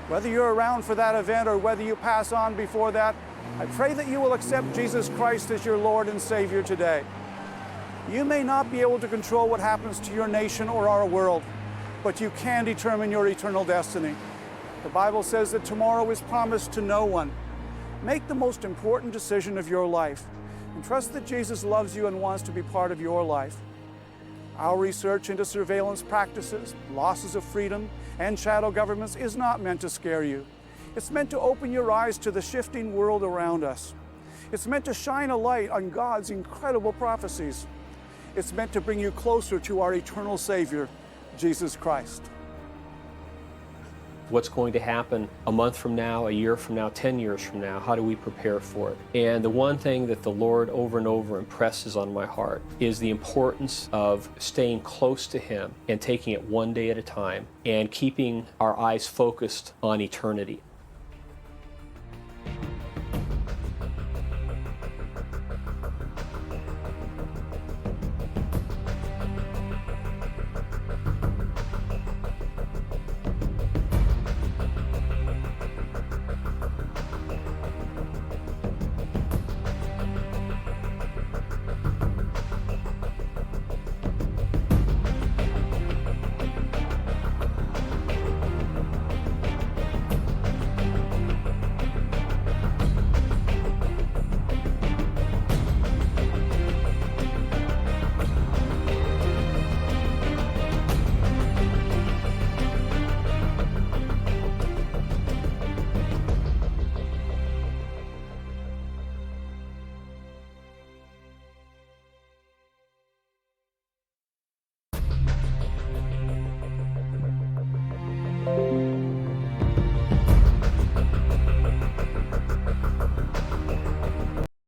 Whether you're around for that event or whether you pass on before that, I pray that you will accept Jesus Christ as your Lord and Savior today. You may not be able to control what happens to your nation or our world, but you can determine your eternal destiny. The Bible says that tomorrow is promised to no one. Make the most important decision of your life and trust that Jesus loves you and wants to be part of your life. Our research into surveillance practices, losses of freedom, and shadow governments is not meant to scare you. It's meant to open your eyes to the shifting world around us. It's meant to shine a light on God's incredible prophecies. It's meant to bring you closer to our eternal Savior, Jesus Christ. What's going to happen a month from now, a year from now, 10 years from now? How do we prepare for it? And the one thing that the Lord over and over impresses on my heart is the importance of staying close to Him and taking it one day at a time and keeping our eyes focused on eternity.